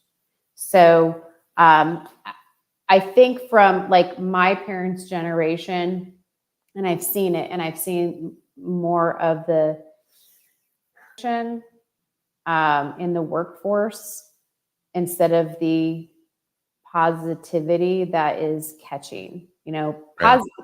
So I think from like my parents' generation, and I've seen it, and I've seen more of the in the workforce instead of the positivity that is catching. Right.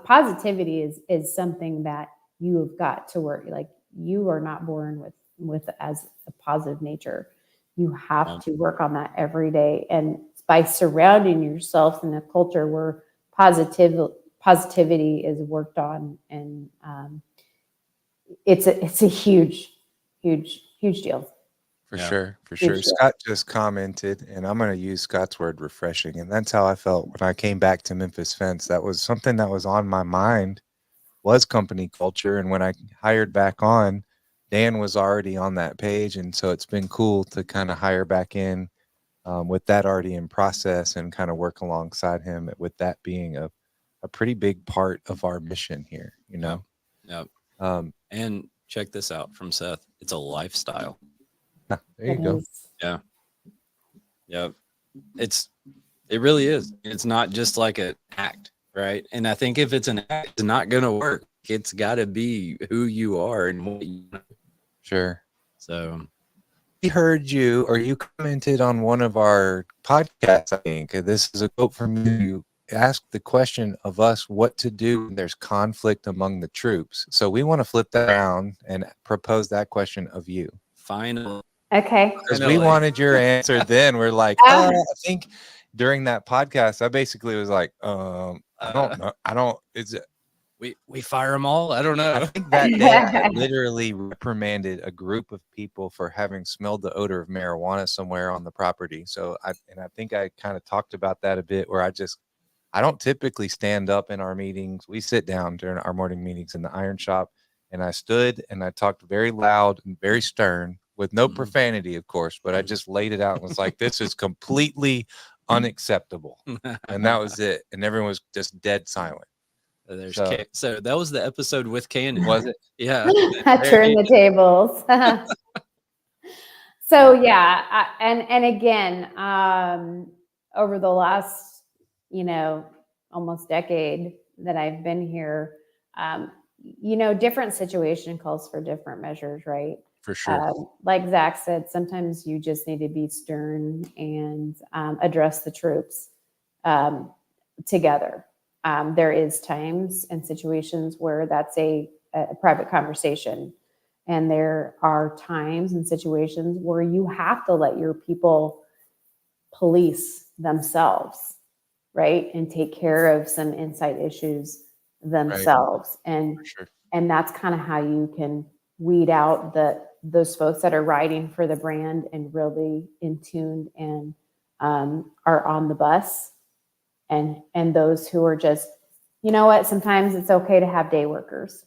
Positivity is something that you have got to work. Like you are not born with as a positive nature. You have to work on that every day, and by surrounding yourself in a culture where positivity is worked on, and it's a huge deal. For Yeah. sure. For Huge sure. deal. Scott just commented, and I'm going to use Scott's word refreshing. And that's how I felt when I came back to Memphis Fence. That was something that was on my mind, was company culture. And when I hired back on, Dan was already on that page. And so it's been cool to kind of hire back in with that already in process and kind of work alongside him with that being a pretty big part of our mission here, Yep. And check this out from Seth. It's a lifestyle. there you It go. is. Yeah. Yep. It really is. It's not just like an act, right? And I think if it's an act, it's not going to work. It's got to be who you are and what you know. Sure. So We heard you, or you commented on one of our podcasts, I think. This is a quote from you. You asked the question of us what to do when there's conflict among the troops. So we want to flip that around and propose that question of you. finally. Okay. Because we wanted your answer then. We're like, I think during that podcast, I basically was like, I don't know. I don't, is it? We fire them all. I don't know. I think that day I literally reprimanded a group of people for having smelled the odor of marijuana somewhere on the property. So I think I kind of talked about that a bit, where I don't typically stand up in our meetings. We sit down during our morning meetings in the iron shop, and I stood and I talked very loud and very stern with no profanity, of course, but I just laid it out and was like, this is completely unacceptable. And that was it. And everyone was just dead silent. So that was the episode with Cannon. Was it? Yeah. Turn the tables. So yeah, and again, over the last, almost decade that I've been here, different situation calls for different measures, right? For sure. Like Zach said, sometimes you just need to be stern and address the troops together. There is times and situations where that's a private conversation. And there are times and situations where you have to let your people police themselves, right? And take care of some inside issues themselves. For sure. And that's kind of how you can weed out those folks that are riding for the brand and really in tune and are on the bus. And those who are just, sometimes it's okay to have day workers.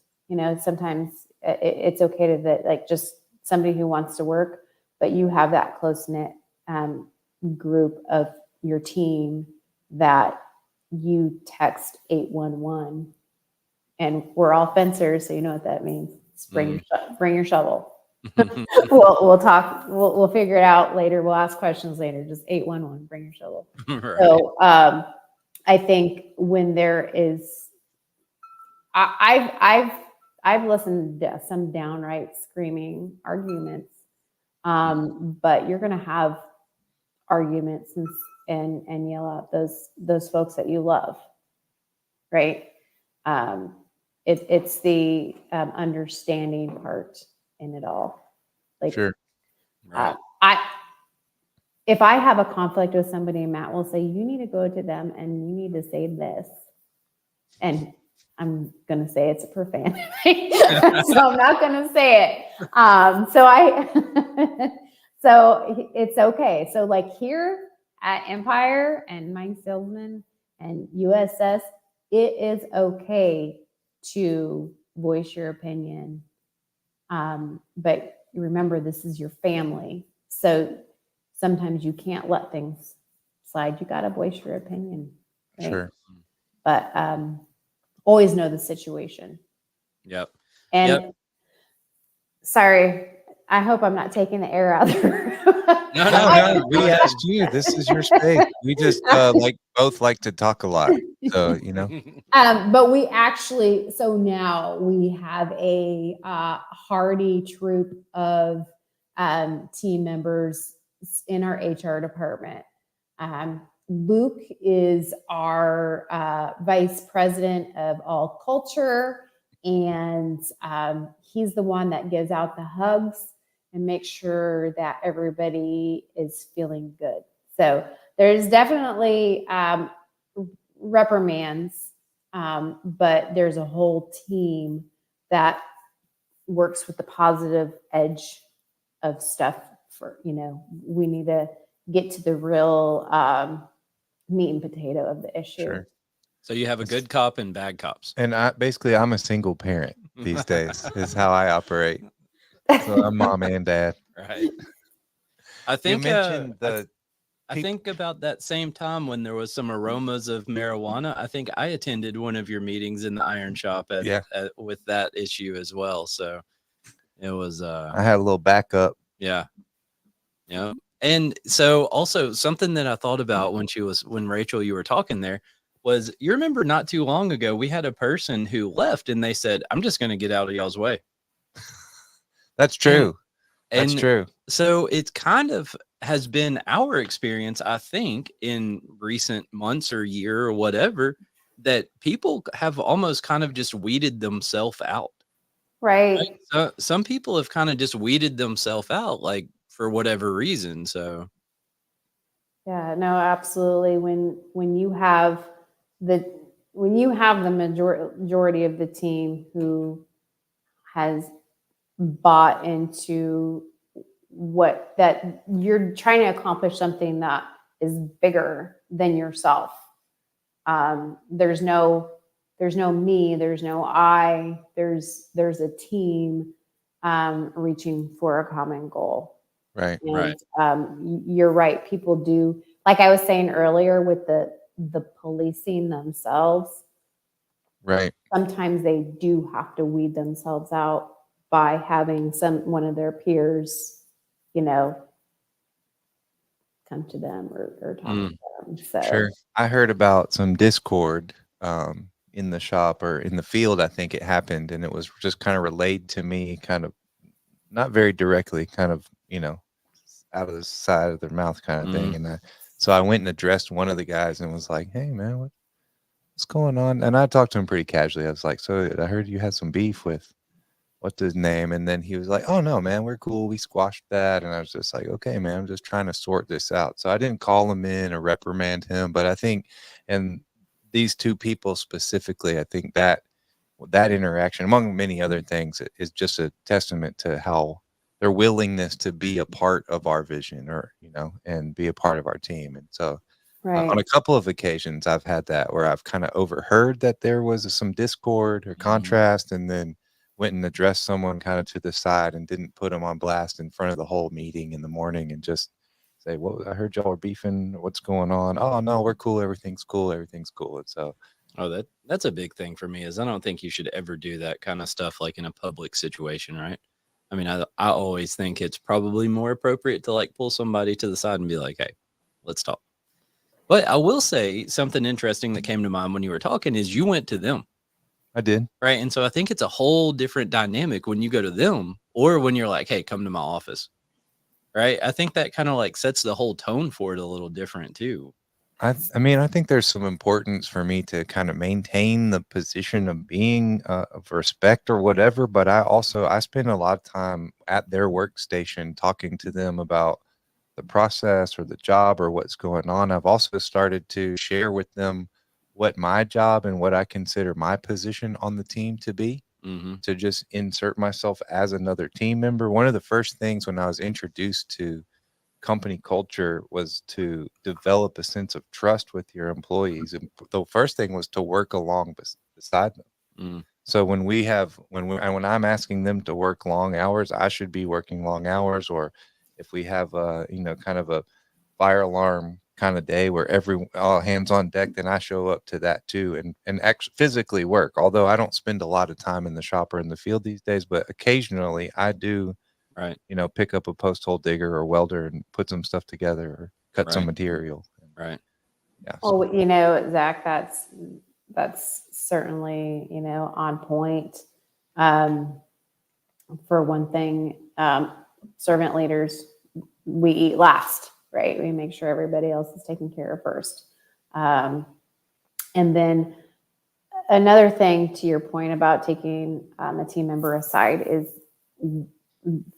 Sometimes it's okay to just somebody who wants to work, but you have that close knit group of your team that you text 811, and we're all fencers, so you know what that means. Just bring your shovel. We'll talk. We'll figure it out later. We'll ask questions later. Just 811. Bring your shovel. Right. So I think when there is, I've listened to some downright screaming arguments, but you're going to have arguments and yell at those folks that you love, right? It's the understanding part in it all. Like, Sure. Right. if I have a conflict with somebody, Matt will say, you need to go to them and you need to say this. And I'm going to say it's a profanity. So I'm not going to say it. So it's okay. So like here at Empire and Mike Salesman and USS, it is okay to voice your opinion. But remember, this is your family. So sometimes you can't let things slide. You got to voice your opinion. Right? Sure. But always know the situation. Yep. And sorry, I hope I'm not taking the air out of the room. No, we asked you. This is your space. We just both like to talk a lot. So, But we actually, so now we have a hardy troop of team members in our HR department. Luke is our vice president of all culture, and he's the one that gives out the hugs and makes sure that everybody is feeling good. So there's definitely reprimands, but there's a whole team that works with the positive edge of stuff for, we need to get to the real meat and potato of the issue. Sure. So you have a good cop and bad cops. And I'm a single parent these days is how I operate. So I'm mom and dad. Right. I think you mentioned I think about that same time when there was some aromas of marijuana. I think I attended one of your meetings in the iron shop with that issue as well. So it was I had a little backup. Yeah. Yeah. And so also something that I thought about when Rachel, you were talking there, was you remember not too long ago, we had a person who left and they said, I'm just going to get out of y'all's way. That's true. That's true. So it kind of has been our experience, I think, in recent months or year or whatever, that people have almost kind of just weeded themselves out. Right. So some people have kind of just weeded themselves out, like for whatever reason. So yeah, no, absolutely. When you have the majority of the team who has bought into that you're trying to accomplish something that is bigger than yourself. There's no me, there's no I, there's a team reaching for a common goal. Right. And, right. You're right. People do, like I was saying earlier, with the policing themselves. Right. Sometimes they do have to weed themselves out by having one of their peers, come to them or talk to them. So sure. I heard about some discord in the shop or in the field. I think it happened, and it was just kind of relayed to me, kind of not very directly, kind of out of the side of their mouth kind of thing. And so I went and addressed one of the guys and was like, hey man, what's going on? And I talked to him pretty casually. I was like, so I heard you had some beef with what's his name? And then he was like, oh no, man, we're cool. We squashed that. And I was just like, okay, man, I'm just trying to sort this out. So I didn't call him in or reprimand him, but I think, and these two people specifically, I think that interaction, among many other things, is just a testament to how their willingness to be a part of our vision, or and be a part of our team. And so on a couple of occasions I've had that where I've kind of overheard that there was some discord or contrast, and then went and addressed someone kind of to the side and didn't put them on blast in front of the whole meeting in the morning, and just say, "Well, I heard y'all are beefing. What's going on?" "Oh no, we're cool. Everything's cool. Everything's cool." And so, Oh, that's a big thing for me is I don't think you should ever do that kind of stuff like in a public situation, right? I mean, I always think it's probably more appropriate to like pull somebody to the side and be like, "Hey, let's talk." But I will say something interesting that came to mind when you were talking is you went to them, I did. right? And so I think it's a whole different dynamic when you go to them or when you're like, "Hey, come to my office." Right? I think that kind of like sets the whole tone for it a little different too. I mean, I think there's some importance for me to kind of maintain the position of being of respect or whatever, but I spend a lot of time at their workstation talking to them about the process or the job or what's going on. I've also started to share with them what my job and what I consider my position on the team to be, Hmm. to just insert myself as another team member. One of the first things when I was introduced to company culture was to develop a sense of trust with your employees. And the first thing was to work along beside them. Mm, So when I'm asking them to work long hours, I should be working long hours. Or if we have a, kind of a fire alarm kind of day where all hands on deck, then I show up to that too, and actually physically work. Although I don't spend a lot of time in the shop or in the field these days, but occasionally I do, right, pick up a post hole digger or welder and put some stuff together or cut some right, material. right. Yeah. So Oh, Zach, that's certainly, on point. Um, for one thing, servant leaders, we eat last, right? We make sure everybody else is taken care of first. Um, and then another thing to your point about taking a team member aside is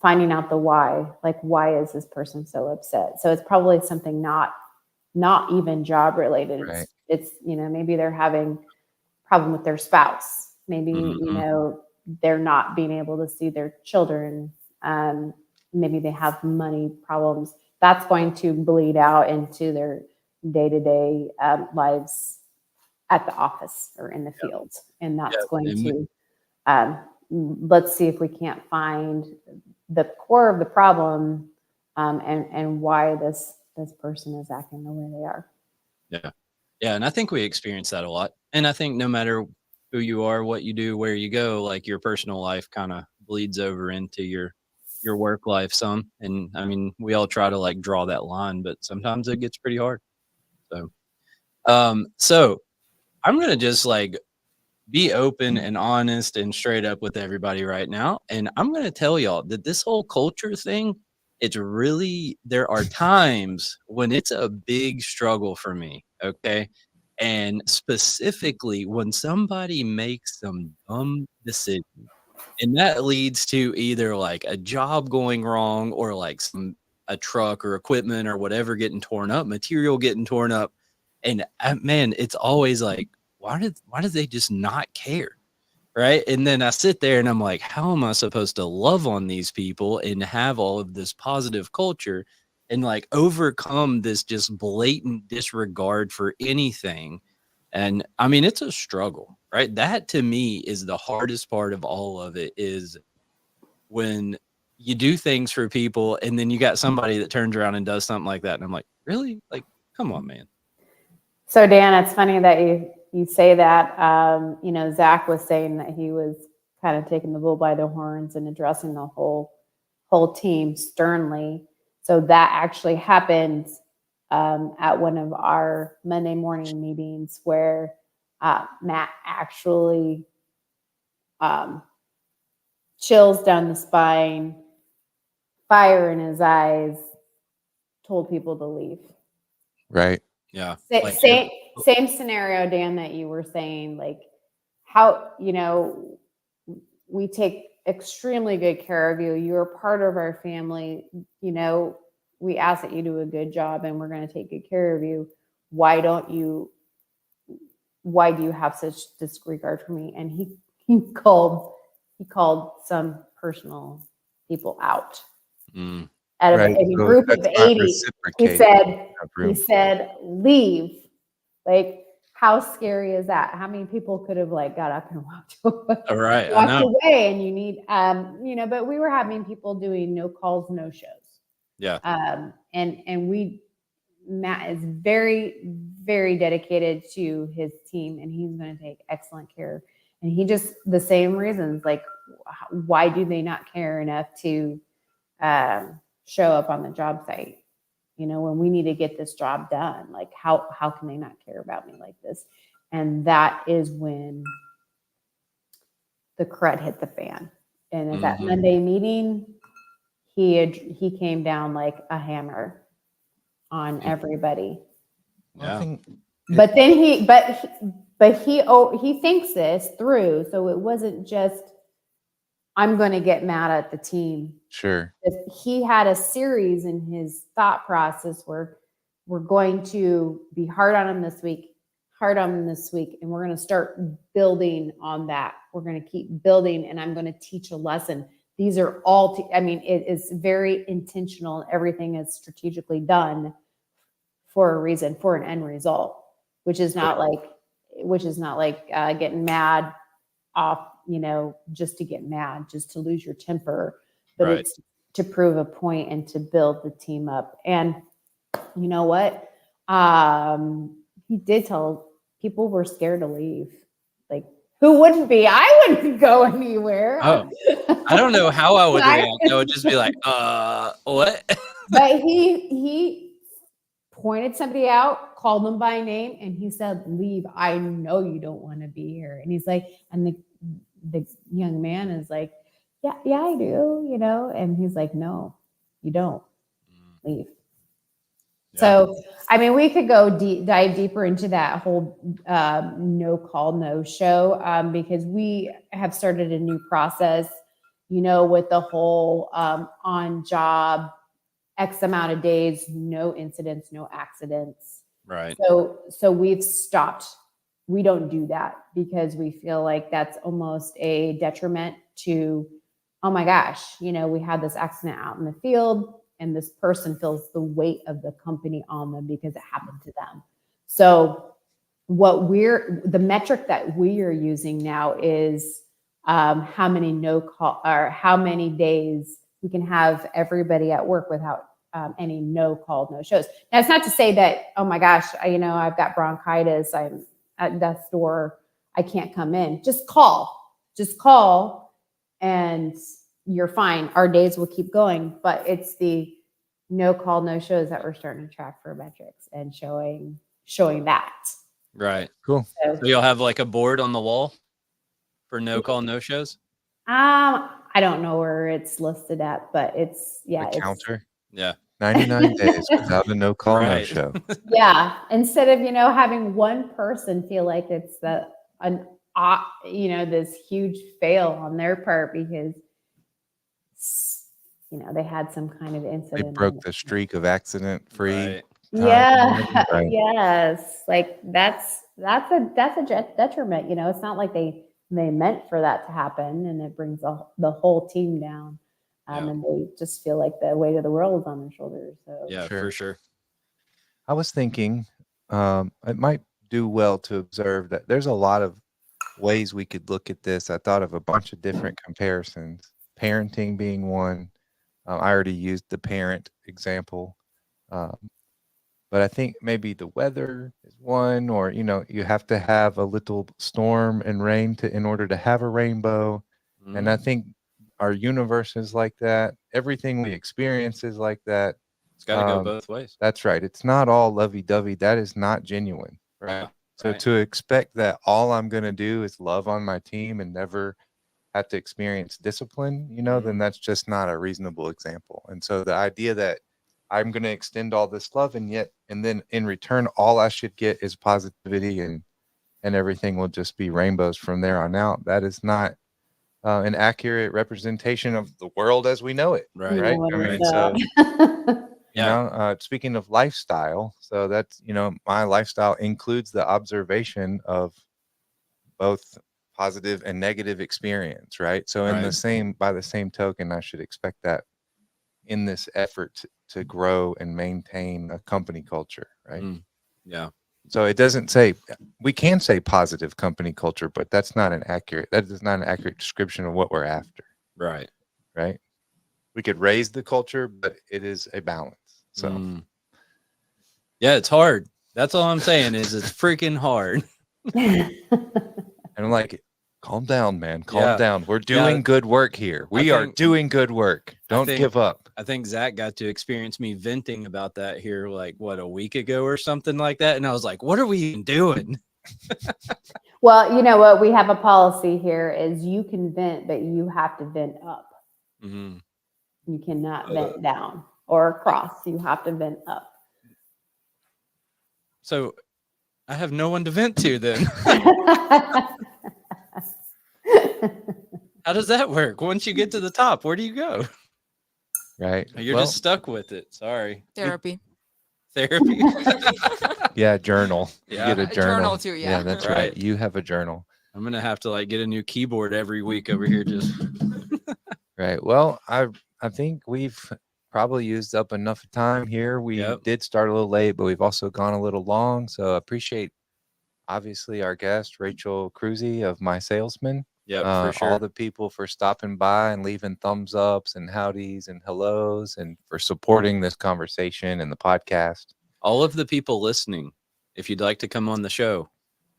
finding out the why. Like, why is this person so upset? So it's probably something not even job related. Right. It's maybe they're having problem with their spouse. Maybe Mhm. they're not being able to see their children. Maybe they have money problems. That's going to bleed out into their day-to-day lives at the office or in the field, and that's Yeah, going and to um, let's see if we can't find the core of the problem, and why this person is acting the way they are. yeah, yeah, and I think we experience that a lot. And I think no matter who you are, what you do, where you go, like your personal life kind of bleeds over into your work life some. And I mean, we all try to like draw that line, but sometimes it gets pretty hard. So, so I'm gonna just like be open and honest and straight up with everybody right now. And I'm going to tell y'all that this whole culture thing, it's really, there are times when it's a big struggle for me. Okay. And specifically when somebody makes some dumb decision and that leads to either like a job going wrong or like a truck or equipment or whatever getting torn up, material getting torn up. And man, it's always like, why did they just not care? Right. And then I sit there and I'm like, how am I supposed to love on these people and have all of this positive culture and like overcome this just blatant disregard for anything? And I mean, it's a struggle, right? That to me is the hardest part of all of it is when you do things for people and then you got somebody that turns around and does something like that. And I'm like, really? Like, come on, man. So Dan, it's funny that you say that. Zach was saying that he was kind of taking the bull by the horns and addressing the whole team sternly. So that actually happened at one of our Monday morning meetings where Matt actually chills down the spine, fire in his eyes, told people to leave. Right. Yeah. Like, Same scenario, Dan, that you were saying, like how, we take extremely good care of you. You're part of our family. We ask that you do a good job and we're going to take good care of you. Why do you have such disregard for me? And he called some personal people out. mm, Out of Right. a So group of that's not 80, he reciprocated. said, leave. Like, how scary is that? How many people could have like got up and walked away? all right. I know. And you need, but we were having people doing no calls, no shows. Yeah. And Matt is very, very dedicated to his team, and he's going to take excellent care. And he just, the same reasons, like, why do they not care enough to show up on the job site? You know, when we need to get this job done, like how can they not care about me like this? And that is when the crud hit the fan. And at that Monday meeting, he came down like a hammer on everybody. Yeah. But then he thinks this through. So it wasn't just, I'm going to get mad at the team. Sure. He had a series in his thought process where we're going to be hard on him this week, and we're going to start building on that. We're going to keep building, and I'm going to teach a lesson. These are all, it is very intentional. Everything is strategically done for a reason, for an end result, which is not like getting mad off, just to get mad, just to lose your temper, but it's to prove a point and to build the team up. And you know what? He did tell people were scared to leave. Like, who wouldn't be? I wouldn't go anywhere. Oh, I don't know how I would react. I would just be like, what? But he pointed somebody out, called them by name, and he said, leave. I know you don't want to be here. And he's like, and the young man is like, yeah, I do, and he's like, no, you don't. Leave. Yeah. So, we could go dive deeper into that whole no call, no show, because we have started a new process, with the whole on job, X amount of days, no incidents, no accidents. Right. So we've stopped. We don't do that because we feel like that's almost a detriment to, oh my gosh, we had this accident out in the field and this person feels the weight of the company on them because it happened to them. So the metric that we are using now is how many no call or how many days we can have everybody at work without any no call, no shows. Now, it's not to say that, oh my gosh, I've got bronchitis, I'm at death's door, I can't come in. Just call, and you're fine. Our days will keep going, but it's the no call, no shows that we're starting to track for metrics and showing that. Right. Cool. So you'll have like a board on the wall for no call, no shows? I don't know where it's listed at, but it's a counter. Yeah. 99 days without a no call, no show. Yeah. Instead of, having one person feel like it's this huge fail on their part because, they had some kind of incident. They broke the streak of accident free. Right. Yeah. Right. Yes. Like that's a detriment. It's not like they meant for that to happen, and it brings the whole team down. And they just feel like the weight of the world is on their shoulders. So yeah, for sure. I was thinking it might do well to observe that there's a lot of ways we could look at this. I thought of a bunch of different comparisons, parenting being one. I already used the parent example. But I think maybe the weather is one, or, you have to have a little storm and rain in order to have a rainbow. And I think our universe is like that. Everything we experience is like that. It's got to go both ways. That's right. It's not all lovey-dovey. That is not genuine. Right. So to expect that all I'm going to do is love on my team and never have to experience discipline, then that's just not a reasonable example. And so the idea that I'm going to extend all this love and then in return, all I should get is positivity and everything will just be rainbows from there on out. That is not an accurate representation of the world as we know it. Right. Speaking of lifestyle, so that's, my lifestyle includes the observation of both positive and negative experience. Right. So by the same token, I should expect that in this effort to grow and maintain a company culture. Right. Yeah. So it doesn't say, we can say positive company culture, but that is not an accurate description of what we're after. Right. Right. we could raise the culture, but it is a balance. So yeah, it's hard. That's all I'm saying is it's freaking hard. and I'm like, calm down, man. Calm down. We're doing good work here. We are doing good work. Don't give up. I think Zach got to experience me venting about that here, like a week ago or something like that. And I was like, what are we even doing? Well, you know what? We have a policy here is you can vent, but you have to vent up. Mm-hmm. You cannot vent down or across. You have to vent up. So I have no one to vent to then. How does that work? Once you get to the top, where do you go? Right. You're just stuck with it. Sorry. Therapy. Therapy. Yeah, journal. Yeah. You get a journal. Journal too, yeah. That's right. You have a journal. I'm gonna have to get a new keyboard every week over here. Just right. Well, I think we've probably used up enough time here. We did start a little late, but we've also gone a little long. So I appreciate obviously our guest, Rachel Kroese of My Salesman. Yeah, for sure. All the people for stopping by and leaving thumbs ups and howdies and hellos and for supporting this conversation and the podcast. All of the people listening, if you'd like to come on the show,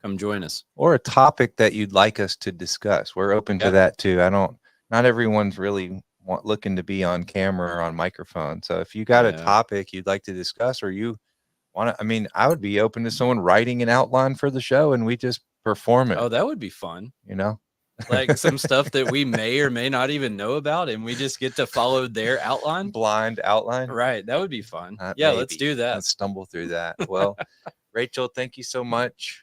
come join us. Or a topic that you'd like us to discuss. We're open to that too. Not everyone's really looking to be on camera or on microphone. So if you got a topic you'd like to discuss or you want to, I would be open to someone writing an outline for the show and we just perform it. Oh, that would be fun. Like some stuff that we may or may not even know about, and we just get to follow their outline. Blind outline. Right. That would be fun. Maybe. Let's do that. Let's stumble through that. Well, Rachel, thank you so much.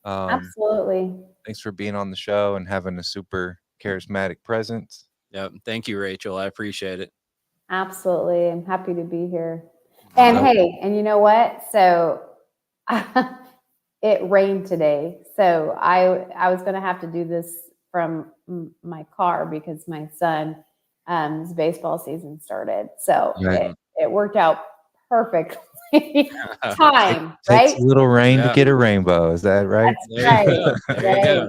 Absolutely. Thanks for being on the show and having a super charismatic presence. Yeah. Thank you, Rachel. I appreciate it. Absolutely. I'm happy to be here. And hey, and you know what? So it rained today. So I was going to have to do this from my car because my son, his baseball season started. So it worked out perfectly. Time, right? Takes a little rain to get a rainbow. Is that right? That's right.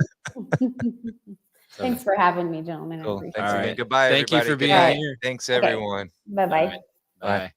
Thanks for having me, gentlemen. Cool. I appreciate Thanks it. again. Goodbye, Thank everybody. you for being here. Thanks, everyone. Bye-bye. Bye.